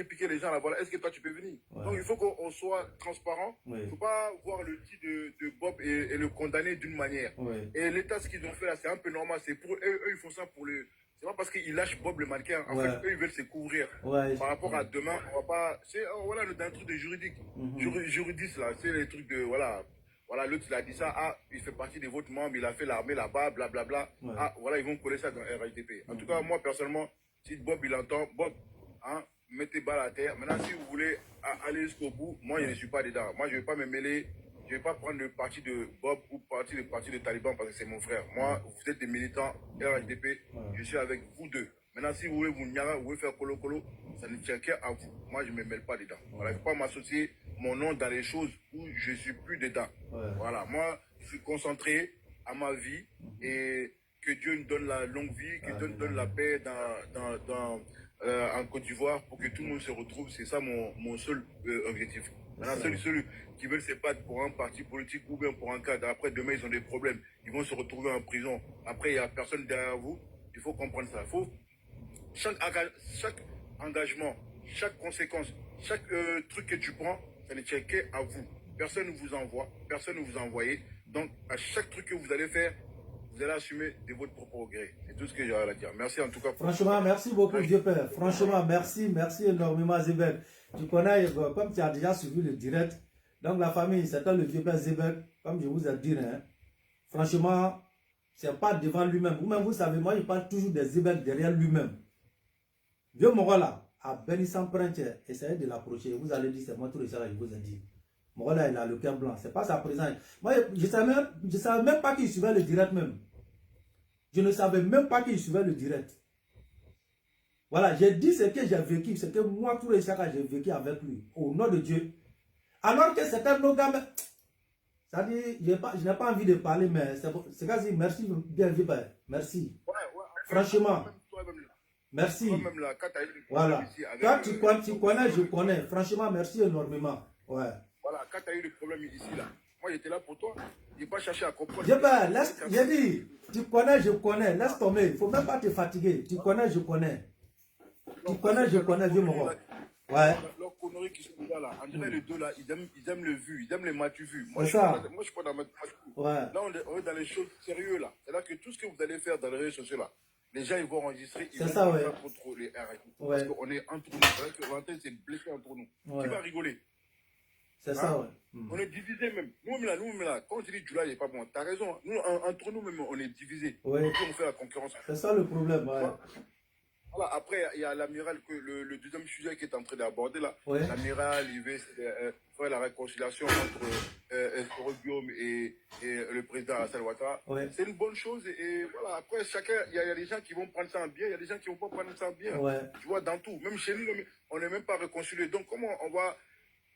piquer les gens là, voilà. Est-ce que toi tu peux venir? Donc il faut qu'on soit transparent. Il ne faut pas voir le dit de Bob et le condamner d'une manière. Et l'état, ce qu'ils ont fait là, c'est un peu normal. C'est pour eux, ils font ça pour le. C'est pas parce qu'ils lâchent Bob le mannequin. En fait, eux, ils veulent se couvrir. Par rapport à demain, on va pas. C'est voilà, un truc de juridique. Juridiste là, c'est les trucs de voilà. Voilà, l'autre, il a dit ça, ah, il fait partie de votre membre, il a fait l'armée là-bas, blablabla. Ah, voilà, ils vont coller ça dans RHDP. En tout cas, moi, personnellement, si Bob, il entend, Bob, hein, mettez balle à terre. Maintenant, si vous voulez aller jusqu'au bout, moi, je ne suis pas dedans. Moi, je ne vais pas me mêler je ne vais pas prendre le parti de Bob ou le parti de Taliban parce que c'est mon frère. Moi, vous êtes des militants RHDP, je suis avec vous deux. Maintenant, si vous voulez vous niara, vous voulez faire colo-colo, ça ne tient qu'à vous. Moi, je ne me mêle pas dedans. Voilà, il ne faut pas m'associer mon nom dans les choses où je ne suis plus dedans. Voilà, moi, je suis concentré à ma vie et que Dieu nous donne la longue vie, que Dieu nous donne la paix en Côte d'Ivoire pour que tout le monde se retrouve. C'est ça mon seul objectif. Maintenant, ceux qui veulent se battre pour un parti politique ou bien pour un cadre, après demain ils ont des problèmes, ils vont se retrouver en prison. Après, il n'y a personne derrière vous. Il faut comprendre ça. Chaque engagement, chaque conséquence, chaque truc que tu prends, ça ne tient qu'à vous. Personne ne vous envoie, personne ne vous envoie. Donc, à chaque truc que vous allez faire, vous allez assumer de votre propre gré. C'est tout ce que j'ai à dire. Merci en tout cas. Franchement, merci beaucoup, Dieu Père. Franchement, merci énormément, Zebek. Tu connais, comme tu as déjà suivi le direct, donc la famille, c'était le Dieu Père Zebek, comme je vous ai dit. Hein. Franchement, c'est pas devant lui-même. Vous-même, vous savez, moi, il parle toujours des Zebek derrière lui-même. Vieux Morola, à Benissant Prince, essayez de l'approcher. Vous allez dire, c'est moi tout le ça, je vous ai dit. Morola, il a le cœur blanc. C'est pas sa présence. Moi, je savais même pas qu'il suivait le direct même. Je ne savais même pas qu'il suivait le direct. Voilà, j'ai dit ce que j'ai vécu, ce que moi, tout le chacun, j'ai vécu avec lui, au nom de Dieu. Alors que c'était nos gars, ça dit, je n'ai pas envie de parler, mais c'est quasi, merci, bien vu, merci. Franchement, merci. Voilà, quand tu connais, je connais. Franchement, merci énormément. Ouais. Voilà, quand tu as eu le problème ici, là, moi, j'étais là pour toi. Je n'ai pas cherché à comprendre. J'ai dit, tu connais, je connais. Laisse tomber. Il ne faut même pas te fatiguer. Tu connais, je connais. Tu connais, je connais, vieux Moro. Ouais. Leurs conneries qui sont là, en dirait les deux là, ils aiment le vu, ils aiment les matu vus. Moi, je ne suis pas dans ma ouais. Là, on est dans les choses sérieuses là. C'est-à-dire que tout ce que vous allez faire dans les réseaux sociaux là, les gens ils vont enregistrer, ils vont faire contre les RHDP. Parce qu'on est entre nous. C'est-à-dire que Valentin s'est blessé entre nous. Qui va rigoler? C'est ça, ouais. On est divisés même. Nous-mêmes là, quand tu dis July, il n'est pas bon. Tu as raison. Nous, entre nous-mêmes, on est divisés. Ouais. On fait la concurrence. C'est ça le problème, ouais. Voilà, après, il y a l'amiral, le deuxième sujet qui est en train d'aborder là. Ouais. L'amiral, il veut faire la réconciliation entre Guillaume et le président Alassane Ouattara. Ouais. C'est une bonne chose. Et voilà, après, chacun, il y a des gens qui vont prendre ça en bien, il y a des gens qui ne vont pas prendre ça en bien. Ouais. Tu vois, dans tout. Même chez nous, on n'est même pas réconciliés. Donc, comment on va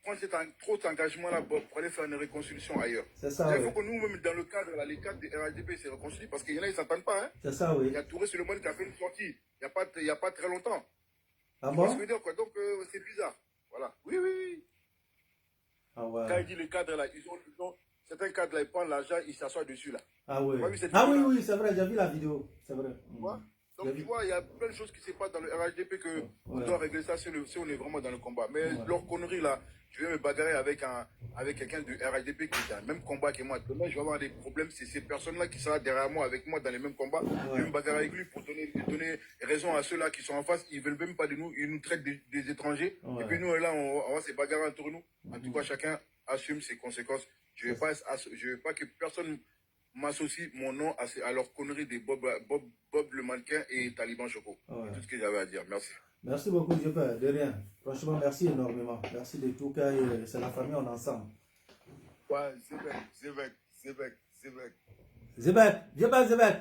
prendre trop d'engagement-là pour aller faire une réconciliation ailleurs? C'est ça, il faut que nous-mêmes, dans le cadre, là, les cadres des RHDP se réconcilient parce qu'il y en a, ils ne s'entendent pas. Hein. C'est ça, oui. Il y a Touré Suleiman qui a fait une sortie il n'y a pas très longtemps. Ah bon? Dire, quoi. Donc, c'est bizarre. Voilà. Oui. Ah ouais. Quand il dit les cadres, là, ils ont certains cadres, là, ils prennent l'argent, ils s'assoient dessus, là. Ah oui. Oui, c'est vrai, j'ai vu la vidéo. C'est vrai. Tu vois? Donc, tu vois, il y a plein de choses qui se passent dans le RHDP qu'on doit régler ça si on est vraiment dans le combat. Mais leur connerie, là, je vais me bagarrer avec quelqu'un du RHDP qui est dans le même combat que moi. Demain, je vais avoir des problèmes. C'est ces personnes-là qui seront derrière moi, avec moi, dans les mêmes combats. Je vais me bagarrer avec lui pour donner raison à ceux-là qui sont en face. Ils ne veulent même pas de nous. Ils nous traitent des étrangers. Et puis nous, là, on va se bagarrer entre nous. En tout cas, chacun assume ses conséquences. Je ne veux pas que personne m'associe mon nom à leur connerie de Bob le mannequin et Taliban Choco. C'est tout ce que j'avais à dire. Merci. Merci beaucoup, Dieu Père. De rien. Franchement, merci énormément. Merci de tout cas. C'est la famille, on est ensemble. Ouais, Zebek. Dieu Père Zebek.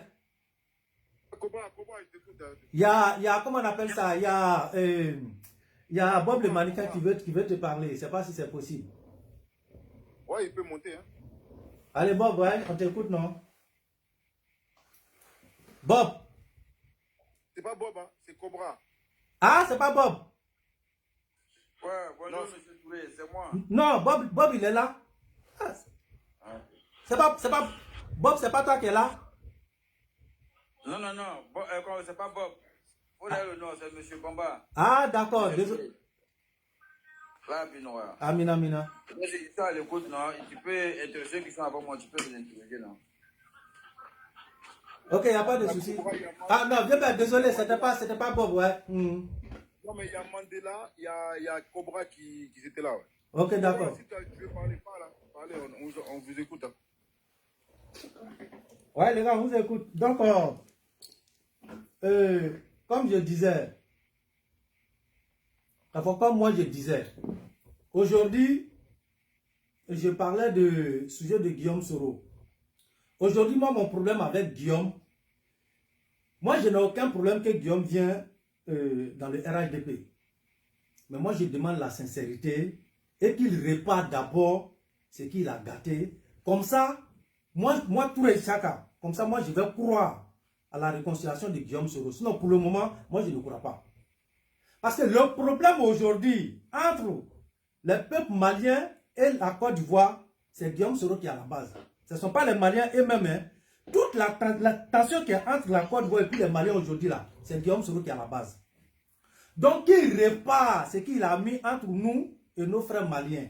Comment il t'écoute? Il y a, comment on appelle ça? Il y a Bob le mannequin qui veut te parler. Je ne sais pas si c'est possible. Ouais, il peut monter. Hein. Allez, Bob, ouais, on t'écoute, non? Bob. C'est pas Bob, hein, c'est Cobra. Ah, c'est pas Bob. Ouais, bonjour, monsieur Touré, c'est moi. Non, Bob, il est là. Ah, c'est pas Bob, c'est pas toi qui es là. Non, c'est pas Bob. Faut dire le nom, c'est monsieur Bamba. Ah, d'accord, désolé. Là, puis non, voilà. Amina. Mais si tu es à l'écoute, non, tu peux intéresser qui sont avant moi, tu peux les interroger, non. Ok, il n'y a pas de souci. Ah non, désolé, c'était pas Bob, ouais. Non, mais il y a Mandela, il y a Cobra qui étaient là, ouais. Ok, d'accord. Si tu veux parler, parlez, on vous écoute. Hein. Ouais, les gars, on vous écoute. Donc, comme je disais, enfin, comme moi je disais, aujourd'hui, je parlais du sujet de Guillaume Soro. Aujourd'hui, moi, mon problème avec Guillaume, moi, je n'ai aucun problème que Guillaume vienne dans le RHDP. Mais moi, je demande la sincérité et qu'il répare d'abord ce qu'il a gâté. Comme ça, moi Touré Chaka, comme ça, moi, je vais croire à la réconciliation de Guillaume Soro. Sinon, pour le moment, moi, je ne crois pas. Parce que le problème aujourd'hui, entre le peuple malien et la Côte d'Ivoire, c'est Guillaume Soro qui est à la base. Ce ne sont pas les Maliens eux-mêmes. Hein. Toute la tension qui est entre la Côte d'Ivoire et puis les Maliens aujourd'hui, là, c'est Guillaume Soro qui est à la base. Donc, il répare ce qu'il a mis entre nous et nos frères maliens.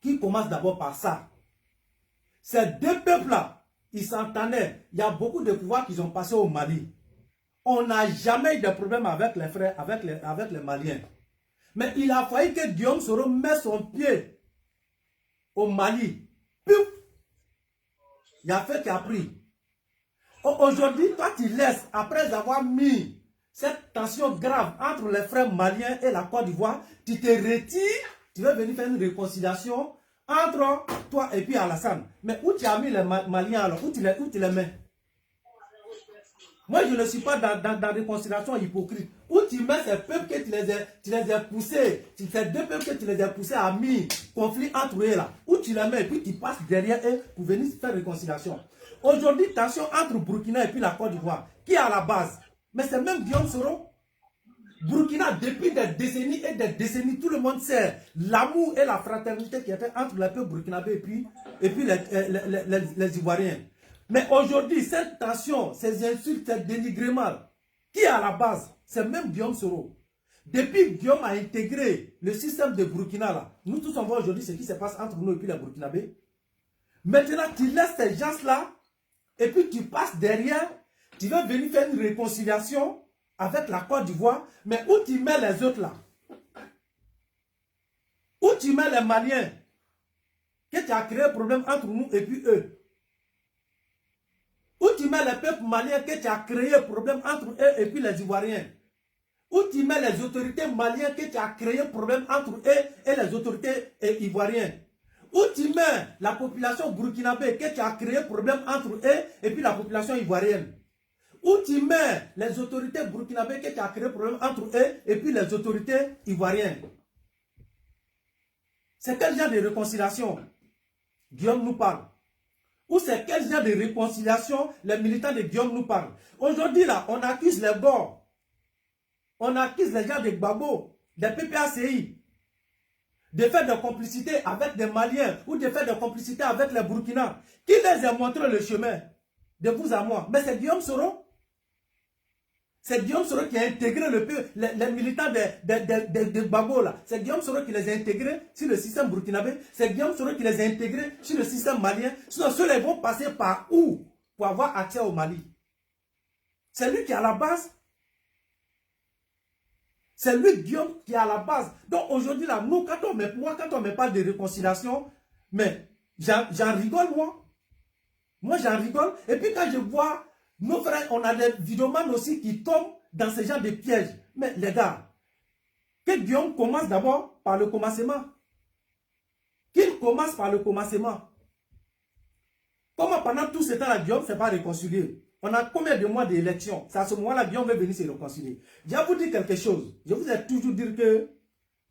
Qui commence d'abord par ça. Ces deux peuples-là, ils s'entendaient. Il y a beaucoup de pouvoirs qui ont passé au Mali. On n'a jamais eu de problème avec les frères, avec les Maliens. Mais il a fallu que Guillaume Soro mette son pied au Mali. Puis, il y a fait qu'il a pris. Aujourd'hui, toi, tu laisses, après avoir mis cette tension grave entre les frères maliens et la Côte d'Ivoire, tu te retires, tu veux venir faire une réconciliation entre toi et puis Alassane. Mais où tu as mis les Maliens alors? Où tu les mets? Moi, je ne suis pas dans la réconciliation hypocrite. Où tu mets ces peuples que tu les as poussés, ces deux peuples que tu les as poussés à mis conflit entre eux là. Où tu les mets et puis tu passes derrière eux pour venir faire réconciliation. Aujourd'hui, tension entre Burkina et puis la Côte d'Ivoire. Qui est à la base? Mais c'est même Guillaume Soro. Burkina, depuis des décennies et des décennies, tout le monde sait l'amour et la fraternité qui était entre les peuples burkinabés et puis les Ivoiriens. Mais aujourd'hui, cette tension, ces insultes, ces dénigrements, qui est à la base? C'est même Guillaume Soro. Depuis que Guillaume a intégré le système de Burkina, là, nous tous on voit aujourd'hui ce qui se passe entre nous et puis les Burkinabés. Maintenant, tu laisses ces gens-là et puis tu passes derrière. Tu vas venir faire une réconciliation avec la Côte d'Ivoire, mais où tu mets les autres là? Où tu mets les Maliens? Que tu as créé un problème entre nous et puis eux? Où tu mets les peuples maliens que tu as créé un problème entre eux et puis les Ivoiriens? Où tu mets les autorités maliennes que tu as créé un problème entre eux et les autorités ivoiriennes? Où tu mets la population burkinabé que tu as créé un problème entre eux et puis la population ivoirienne? Où tu mets les autorités burkinabées que tu as créé un problème entre eux et puis les autorités ivoiriennes? C'est quel genre de réconciliation Guillaume nous parle? Ou c'est quel genre de réconciliation les militants de Guillaume nous parlent? Aujourd'hui là, on accuse les Bords. On accuse les gens de Gbagbo, des PPACI, de faire des complicités avec des Maliens ou de faire des complicités avec les Burkina. Qui les a montré le chemin? De vous à moi. Mais c'est Guillaume Soro. C'est Guillaume Soro qui a intégré les militants de Gbagbo là. C'est Guillaume Soro qui les a intégrés sur le système burkinabé. C'est Guillaume Soro qui les a intégrés sur le système malien. Sinon, ceux-là vont passer par où pour avoir accès au Mali? C'est lui qui est à la base. C'est lui, Guillaume, qui est à la base. Donc aujourd'hui, là, nous, quand on me parle de réconciliation, mais j'en rigole, moi. Moi, j'en rigole. Et puis quand je vois nos frères, on a des vidéomans aussi qui tombent dans ce genre de pièges. Mais les gars, que Guillaume commence d'abord par le commencement. Qu'il commence par le commencement. Comment pendant tout ce temps-là, Guillaume ne s'est pas réconcilié? On a combien de mois d'élections? C'est à ce moment-là, Guillaume veut venir se réconcilier. Je vais vous dire quelque chose. Je vous ai toujours dit que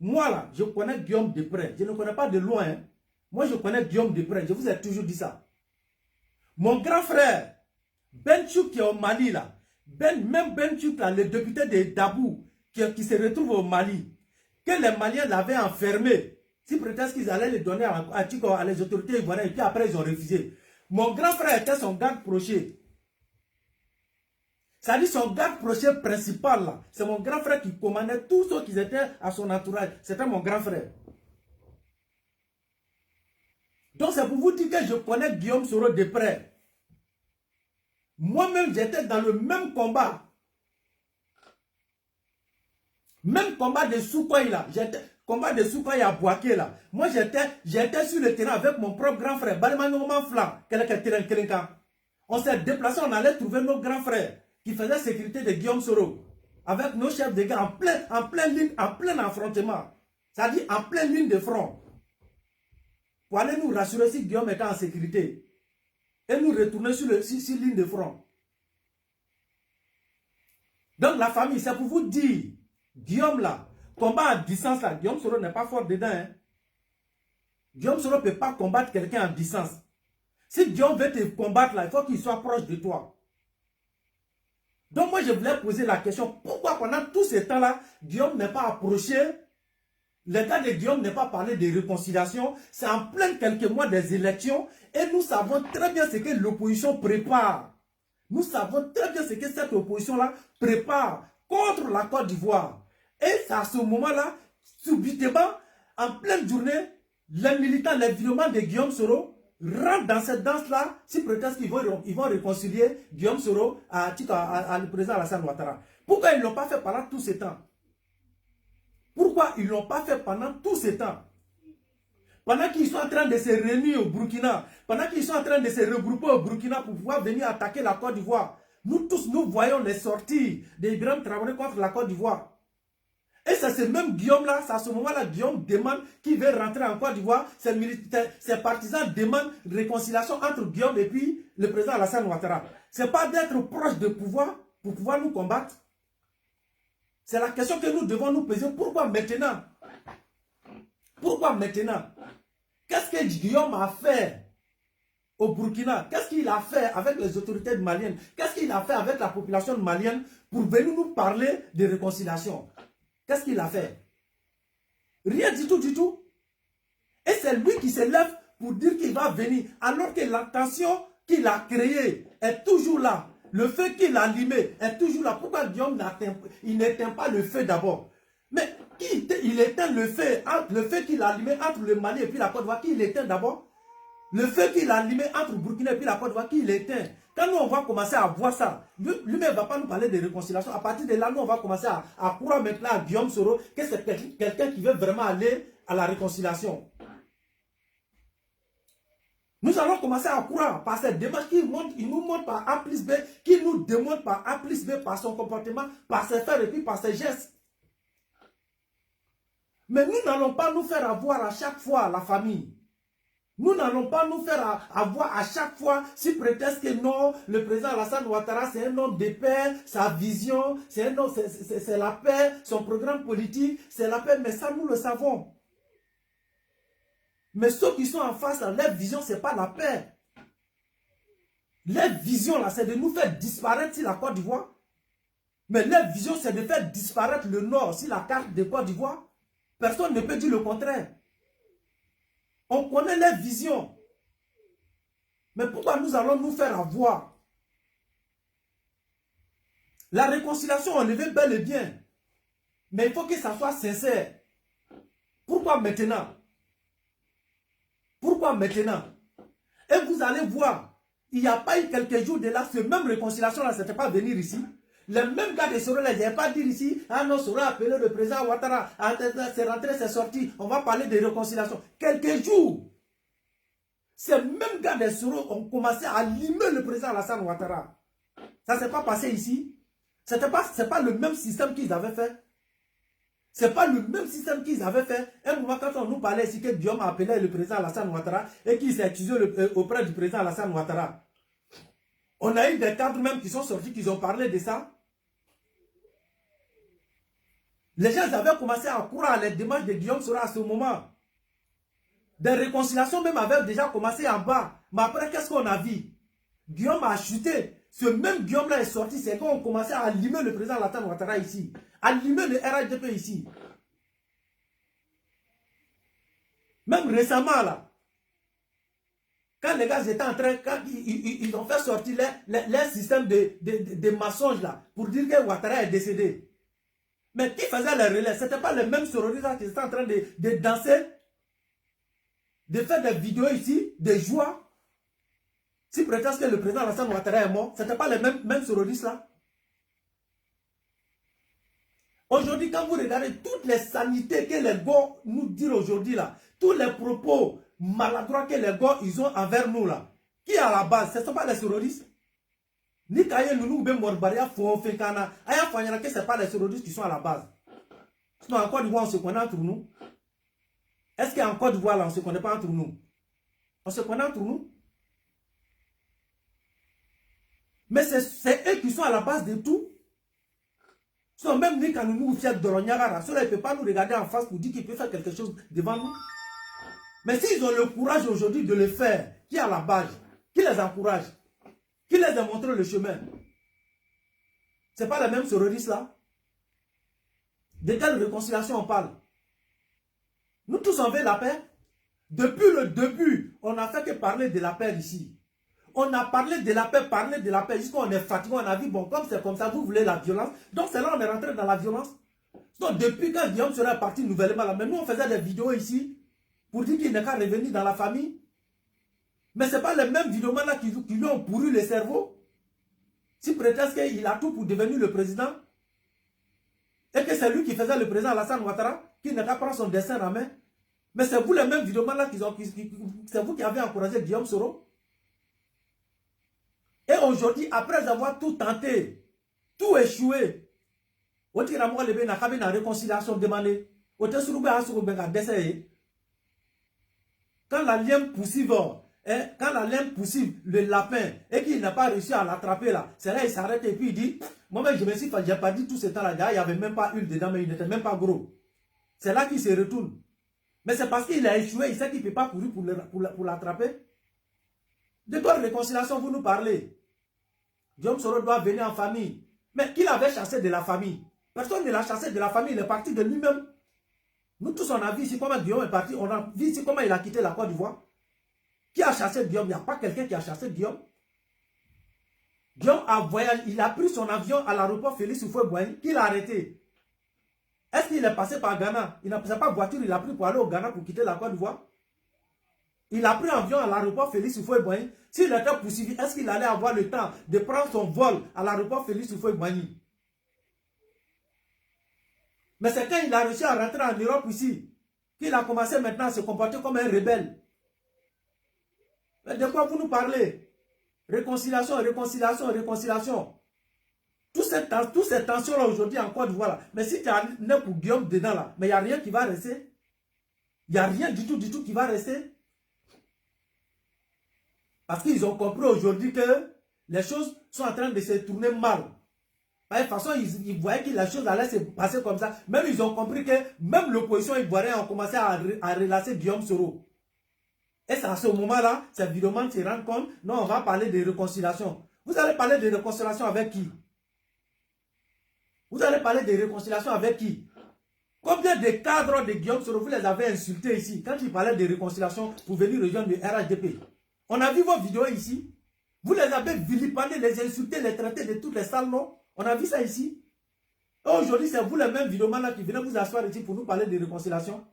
moi, là, je connais Guillaume de près. Je ne connais pas de loin. Hein. Moi, je connais Guillaume de près. Je vous ai toujours dit ça. Mon grand frère, Benchouk qui est au Mali, là. Même Benchouk, là, le député de Dabou, qui se retrouve au Mali, que les Maliens l'avaient enfermé, si prétexte qu'ils allaient le donner à les autorités ivoiriennes, et puis après, ils ont refusé. Mon grand frère était son garde proché. C'est-à-dire son garde proché principal, là. C'est mon grand frère qui commandait tous ceux qui étaient à son entourage. C'était mon grand frère. Donc c'est pour vous dire que je connais Guillaume Soro de près. Moi-même, j'étais dans le même combat. Même combat de Soukoy, là. Combat de Soukoy à Boaké, là. Moi, j'étais sur le terrain avec mon propre grand frère. On s'est déplacé, on allait trouver nos grands frères qui faisaient sécurité de Guillaume Soro. Avec nos chefs de guerre en pleine ligne, en plein affrontement. C'est-à-dire en pleine ligne de front. pour aller nous rassurer si Guillaume était en sécurité. Et nous retourner sur ligne de front. Donc la famille, c'est pour vous dire, Guillaume là, combat à distance là, Guillaume Soro n'est pas fort dedans. Hein. Guillaume Soro ne peut pas combattre quelqu'un à distance. Si Guillaume veut te combattre là, il faut qu'il soit proche de toi. Donc moi je voulais poser la question, pourquoi pendant tout ce temps-là, Guillaume n'est pas approché, le cas de Guillaume n'est pas parlé de réconciliation, c'est en plein quelques mois des élections, et nous savons très bien ce que l'opposition prépare. Nous savons très bien ce que cette opposition-là prépare contre la Côte d'Ivoire. Et c'est à ce moment-là, subitement, en pleine journée, les militants, les violents de Guillaume Soro rentrent dans cette danse-là, si prétendent qu'ils vont réconcilier Guillaume Soro à le président Alassane Ouattara. Pourquoi ils ne l'ont pas fait pendant tout ce temps? Pourquoi ils ne l'ont pas fait pendant tout ce temps? Pendant qu'ils sont en train de se réunir au Burkina, pendant qu'ils sont en train de se regrouper au Burkina pour pouvoir venir attaquer la Côte d'Ivoire, nous tous, nous voyons les sorties d'Ibrahim Traoré contre la Côte d'Ivoire. Et c'est ce même Guillaume-là, c'est à ce moment-là, Guillaume demande qu'il veut rentrer en Côte d'Ivoire. Ses partisans demandent une réconciliation entre Guillaume et puis le président Alassane Ouattara. Ce n'est pas d'être proche de pouvoir pour pouvoir nous combattre. C'est la question que nous devons nous poser. Pourquoi maintenant? Pourquoi maintenant? Qu'est-ce que Guillaume a fait au Burkina? Qu'est-ce qu'il a fait avec les autorités maliennes? Qu'est-ce qu'il a fait avec la population malienne pour venir nous parler de réconciliation? Qu'est-ce qu'il a fait? Rien du tout, du tout. Et c'est lui qui se lève pour dire qu'il va venir, alors que la tension qu'il a créée est toujours là. Le feu qu'il a allumé est toujours là. Pourquoi Guillaume n'éteint pas le feu d'abord? Mais il éteint le feu qu'il a allumé entre le Mali et puis la Côte d'Ivoire, qui l'éteint d'abord? Le feu qu'il a allumé entre le Burkina et puis la Côte d'Ivoire, qui l'éteint? Quand nous on va commencer à voir ça, lui-même ne va pas nous parler de réconciliation. À partir de là, nous on va commencer à croire maintenant à Guillaume Soro que c'est quelqu'un qui veut vraiment aller à la réconciliation. Nous allons commencer à croire par cette démarche qu'il nous montre par A plus B, qu'il nous démontre par A plus B, par son comportement, par ses faits et puis par ses gestes. Mais nous n'allons pas nous faire avoir à chaque fois la famille. Nous n'allons pas nous faire avoir à chaque fois, si prétexte que non, le président Alassane Ouattara, c'est un homme de paix, sa vision, c'est la paix, son programme politique, c'est la paix, mais ça nous le savons. Mais ceux qui sont en face, là, leur vision, ce n'est pas la paix. Leur vision, là, c'est de nous faire disparaître sur la Côte d'Ivoire. Mais leur vision, c'est de faire disparaître le Nord sur la carte de Côte d'Ivoire. Personne ne peut dire le contraire. On connaît leur vision. Mais pourquoi nous allons nous faire avoir? La réconciliation, on le veut bel et bien. Mais il faut que ça soit sincère. Pourquoi maintenant? Pourquoi maintenant? Et vous allez voir, il n'y a pas eu quelques jours de là, cette même réconciliation-là, ce n'était pas venir ici. Les mêmes gars de Soro, ils n'avaient pas dire ici, ah non, Soro a appelé le président Ouattara, c'est rentré, c'est sorti, on va parler de réconciliation. Quelques jours, ces mêmes gars de Soro ont commencé à limer le président Alassane Ouattara. Ça ne s'est pas passé ici. Ce n'est pas le même système qu'ils avaient fait. Ce n'est pas le même système qu'ils avaient fait. Un moment, quand on nous parlait ici que Guillaume a appelé le président Alassane Ouattara et qu'il s'est accusé auprès du président Alassane Ouattara. On a eu des cadres même qui sont sortis, qui ont parlé de ça. Les gens avaient commencé à croire à les démarches de Guillaume Soro à ce moment. Des réconciliations même avaient déjà commencé en bas. Mais après, qu'est-ce qu'on a vu? Guillaume a chuté. Ce même Guillaume-là est sorti. C'est quand on commençait à allumer le président Alassane Ouattara ici. Allumer le RHDP ici. Même récemment, là, quand les gars étaient en train, quand ils ont fait sortir leur système de mensonges là, pour dire que Ouattara est décédé. Mais qui faisait les relais? Ce n'était pas les mêmes terroristes qui étaient en train de danser, de faire des vidéos ici, de joie. Si prétendent que le président Alassane Ouattara est mort, ce n'était pas les mêmes terroristes là. Aujourd'hui, quand vous regardez toutes les sanités que les gars nous disent aujourd'hui là, tous les propos maladroits que les gars ils ont envers nous là, qui est à la base, ce ne sont pas les terroristes. Ni Kaye Nounou Ben Morbaria Fofekana, Aya Fanyana, que ce n'est pas les terroristes qui sont à la base. Sinon, en Côte d'Ivoire, on se connaît entre nous. Est-ce qu'en Côte d'Ivoire, on ne se connaît pas entre nous? On se connaît entre nous. Mais c'est eux qui sont à la base de tout. Ils sont même ni quand nous fiers de l'Onyagara. Cela ne peut pas nous regarder en face pour dire qu'il peut faire quelque chose devant nous. Mais s'ils ont le courage aujourd'hui de le faire, qui est à la base, qui les encourage, qui les a montré le chemin, ce n'est pas les mêmes terroristes là. De quelle réconciliation on parle? Nous tous on veut la paix. Depuis le début, on n'a fait que parler de la paix ici. On a parlé de la paix, jusqu'à on est fatigué, on a dit, bon, comme c'est comme ça, vous voulez la violence. Donc c'est là on est rentré dans la violence. Donc depuis quand Guillaume serait parti nouvellement là, mais nous on faisait des vidéos ici, pour dire qu'il n'est qu'à revenir dans la famille. Mais ce n'est pas les mêmes vidéomans là qui lui ont pourri le cerveau. Si prétexte qu'il a tout pour devenir le président, et que c'est lui qui faisait le président Alassane Ouattara, qui n'a qu'à prendre son destin en main. Mais c'est vous les mêmes vidéomans là c'est vous qui avez encouragé Guillaume Soro. Et aujourd'hui, après avoir tout tenté, tout échoué, quand la réconciliation demandée, quand la liane poussive, le lapin, et qu'il n'a pas réussi à l'attraper là, c'est là il s'arrête et puis il dit, moi-même je me suis j'ai pas dit tout ce temps-là, il n'y avait même pas huile dedans, mais il n'était même pas gros. C'est là qu'il se retourne. Mais c'est parce qu'il a échoué, il sait qu'il ne peut pas courir pour l'attraper. De quelle réconciliation vous nous parlez? Guillaume Soro doit venir en famille. Mais qui l'avait chassé de la famille? Personne ne l'a chassé de la famille, il est parti de lui-même. Nous tous on a vu ici comment Guillaume est parti, on a vu ici comment il a quitté la Côte d'Ivoire. Qui a chassé Guillaume? Il n'y a pas quelqu'un qui a chassé Guillaume. Guillaume a voyagé, il a pris son avion à l'aéroport Félix Houphouët-Boigny, qui l'a arrêté. Est-ce qu'il est passé par Ghana? Il n'a pas de voiture, il a pris pour aller au Ghana pour quitter la Côte d'Ivoire. Il a pris un avion à l'aéroport Félix Houphouët-Boigny. S'il était poursuivi, est-ce qu'il allait avoir le temps de prendre son vol à l'aéroport Félix Houphouët-Boigny? Mais c'est quand il a réussi à rentrer en Europe ici, qu'il a commencé maintenant à se comporter comme un rebelle. Mais de quoi vous nous parlez? Réconciliation, réconciliation, réconciliation. Toutes ces tensions-là aujourd'hui en Côte d'Ivoire, mais si tu as né pour Guillaume dedans là, mais il n'y a rien qui va rester. Il n'y a rien du tout qui va rester. Parce qu'ils ont compris aujourd'hui que les choses sont en train de se tourner mal. De toute façon, ils voyaient que les choses allaient se passer comme ça. Même ils ont compris que même l'opposition ivoirienne a commencé à relancer Guillaume Soro. Et c'est à ce moment-là, c'est évidemment se rendre compte, non, on va parler de réconciliation. Vous allez parler de réconciliation avec qui? Vous allez parler de réconciliation avec qui? Combien de cadres de Guillaume Soro vous les avez insultés ici quand il parlait de réconciliation pour venir rejoindre le RHDP? On a vu vos vidéos ici. Vous les avez vilipendés, les insultés, les traités de toutes les salles, non? On a vu ça ici. Et aujourd'hui, c'est vous les mêmes vidéomans là qui venez vous asseoir ici pour nous parler de réconciliation.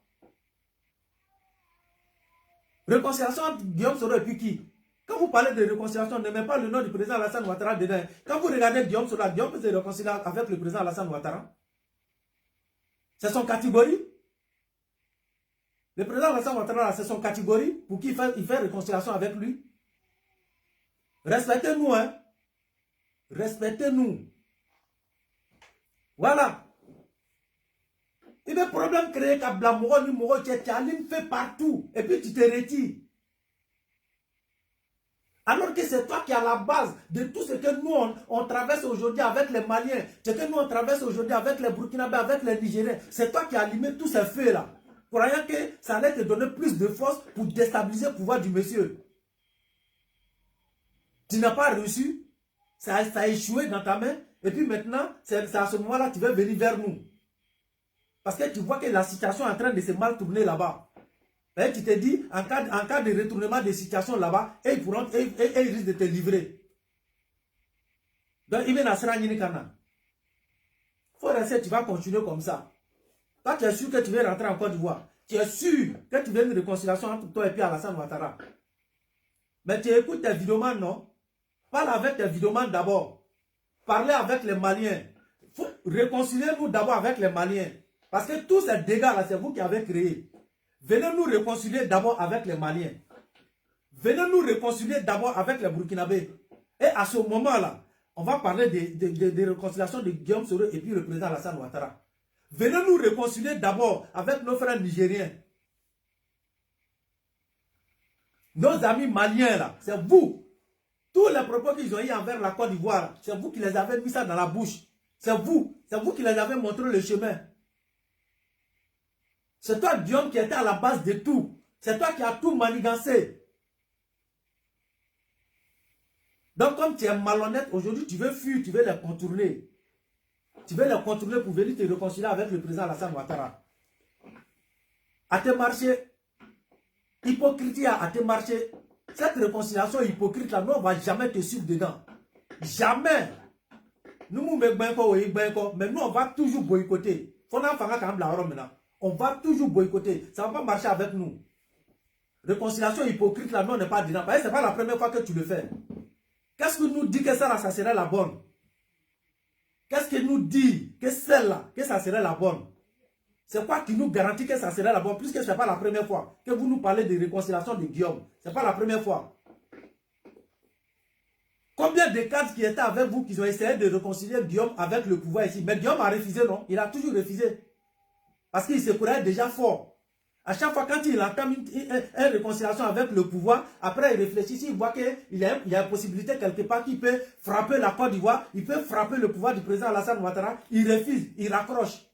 Réconciliation entre Guillaume Soro et puis qui? Quand vous parlez de réconciliation, ne mettez pas le nom du président Alassane Ouattara dedans. Quand vous regardez Guillaume Soro, Guillaume peut se réconcilier avec le président Alassane Ouattara. C'est son catégorie. Le président Alassane Ouattara, c'est son catégorie pour qu'il fait réconciliation avec lui. Respectez-nous, hein. Respectez-nous. Voilà. Il y a un problème créé qu'à Blamoro, Numoro, tu fait partout. Et puis tu te retires. Alors que c'est toi qui es à la base de tout ce que nous on traverse aujourd'hui avec les Maliens, ce que nous on traverse aujourd'hui avec les Burkinabés, avec les Nigériens. C'est toi qui as allumé tous ces feux-là. Croyant que ça allait te donner plus de force pour déstabiliser le pouvoir du monsieur. Tu n'as pas reçu, ça a échoué dans ta main, et puis maintenant, c'est à ce moment-là que tu veux venir vers nous. Parce que tu vois que la situation est en train de se mal tourner là-bas. Et tu te dis, en cas de retournement de situation là-bas, ils risquent de te livrer. Donc, il faut rester, tu vas continuer comme ça. Toi, tu es sûr que tu veux rentrer en Côte d'Ivoire. Tu es sûr que tu veux une réconciliation entre toi et puis Alassane Ouattara. Mais tu écoutes tes vidéomans, non? Parle avec tes vidéomans d'abord. Parlez avec les Maliens. Réconciliez-nous d'abord avec les Maliens. Parce que tous ces dégâts-là, c'est vous qui avez créé. Venez nous réconcilier d'abord avec les Maliens. Venez nous réconcilier d'abord avec les Burkinabés. Et à ce moment-là, on va parler de réconciliation de Guillaume Soro et puis le président Alassane Ouattara. Venez nous réconcilier d'abord avec nos frères nigériens. Nos amis maliens là, c'est vous. Tous les propos qu'ils ont eu envers la Côte d'Ivoire, c'est vous qui les avez mis ça dans la bouche. C'est vous qui les avez montré le chemin. C'est toi, Guillaume, qui était à la base de tout. C'est toi qui as tout manigancé. Donc, comme tu es malhonnête, aujourd'hui, tu veux fuir, tu veux les contourner. Tu veux les contourner pour venir te réconcilier avec le président Alassane Ouattara. À tes marchés, hypocrisie à tes marchés. Cette réconciliation hypocrite là, nous on ne va jamais te suivre dedans. Jamais. Nous, mais nous on va toujours boycotter. On va toujours boycotter. Ça ne va pas marcher avec nous. Réconciliation hypocrite là, nous on n'est pas dedans. Parce que ce n'est pas la première fois que tu le fais. Qu'est-ce que nous dit que ça serait la bonne? Qu'est-ce que nous dit que celle-là, que ça serait la bonne? C'est quoi qui nous garantit que ça serait la bonne? Puisque ce n'est pas la première fois que vous nous parlez de réconciliation de Guillaume. Ce n'est pas la première fois. Combien de cadres qui étaient avec vous qui ont essayé de réconcilier Guillaume avec le pouvoir ici? Mais Guillaume a refusé, non? Il a toujours refusé. Parce qu'il se croyait déjà fort. À chaque fois, quand il entame une réconciliation avec le pouvoir, après il réfléchit, il voit qu'il y a une possibilité quelque part qu'il peut frapper la Côte d'Ivoire, il peut frapper le pouvoir du président Alassane Ouattara, il refuse, il raccroche.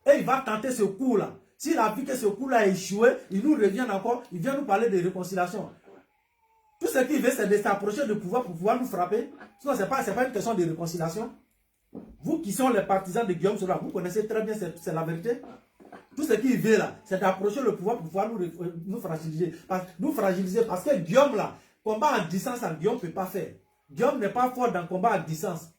Et il va tenter ce coup-là. S'il a vu que ce coup-là a échoué, il nous revient encore, il vient nous parler de réconciliation. Tout ce qu'il veut, c'est de s'approcher du pouvoir pour pouvoir nous frapper. Sinon, ce n'est pas une question de réconciliation. Vous qui sont les partisans de Guillaume Soro, vous connaissez très bien, c'est la vérité. Tout ce qu'il veut là, c'est d'approcher le pouvoir pour pouvoir nous fragiliser. Parce que Guillaume là, combat en distance, Guillaume ne peut pas faire. Guillaume n'est pas fort dans le combat à distance.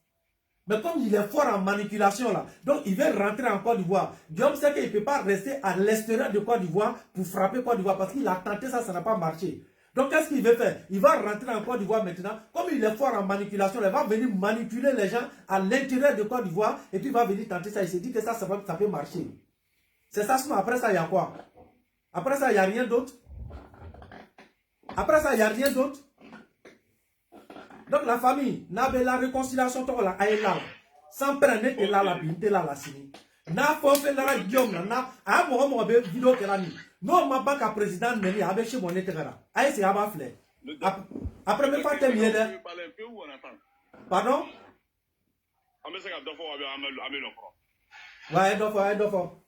Mais comme il est fort en manipulation là, donc il veut rentrer en Côte d'Ivoire. Guillaume sait qu'il ne peut pas rester à l'extérieur de Côte d'Ivoire pour frapper Côte d'Ivoire parce qu'il a tenté ça, ça n'a pas marché. Donc qu'est-ce qu'il veut faire? Il va rentrer en Côte d'Ivoire maintenant. Comme il est fort en manipulation, il va venir manipuler les gens à l'intérieur de Côte d'Ivoire et puis il va venir tenter ça. Il se dit que ça peut marcher. C'est ça, sinon après ça, il y a quoi? Après ça, il n'y a rien d'autre. Après ça, il n'y a rien d'autre. Donc la famille, la réconciliation, sans prendre la sini. Na fait la Guillaume, na a mo vidéo que la ni. Non, ma banque à président Meni avec chez mon étera. Aïe, c'est à flé. Après, même pas terminé. Pardon? Ouais, d'offre.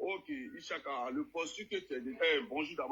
Ok, Ishaka, le postu que tu as dit. Bonjour d'abord.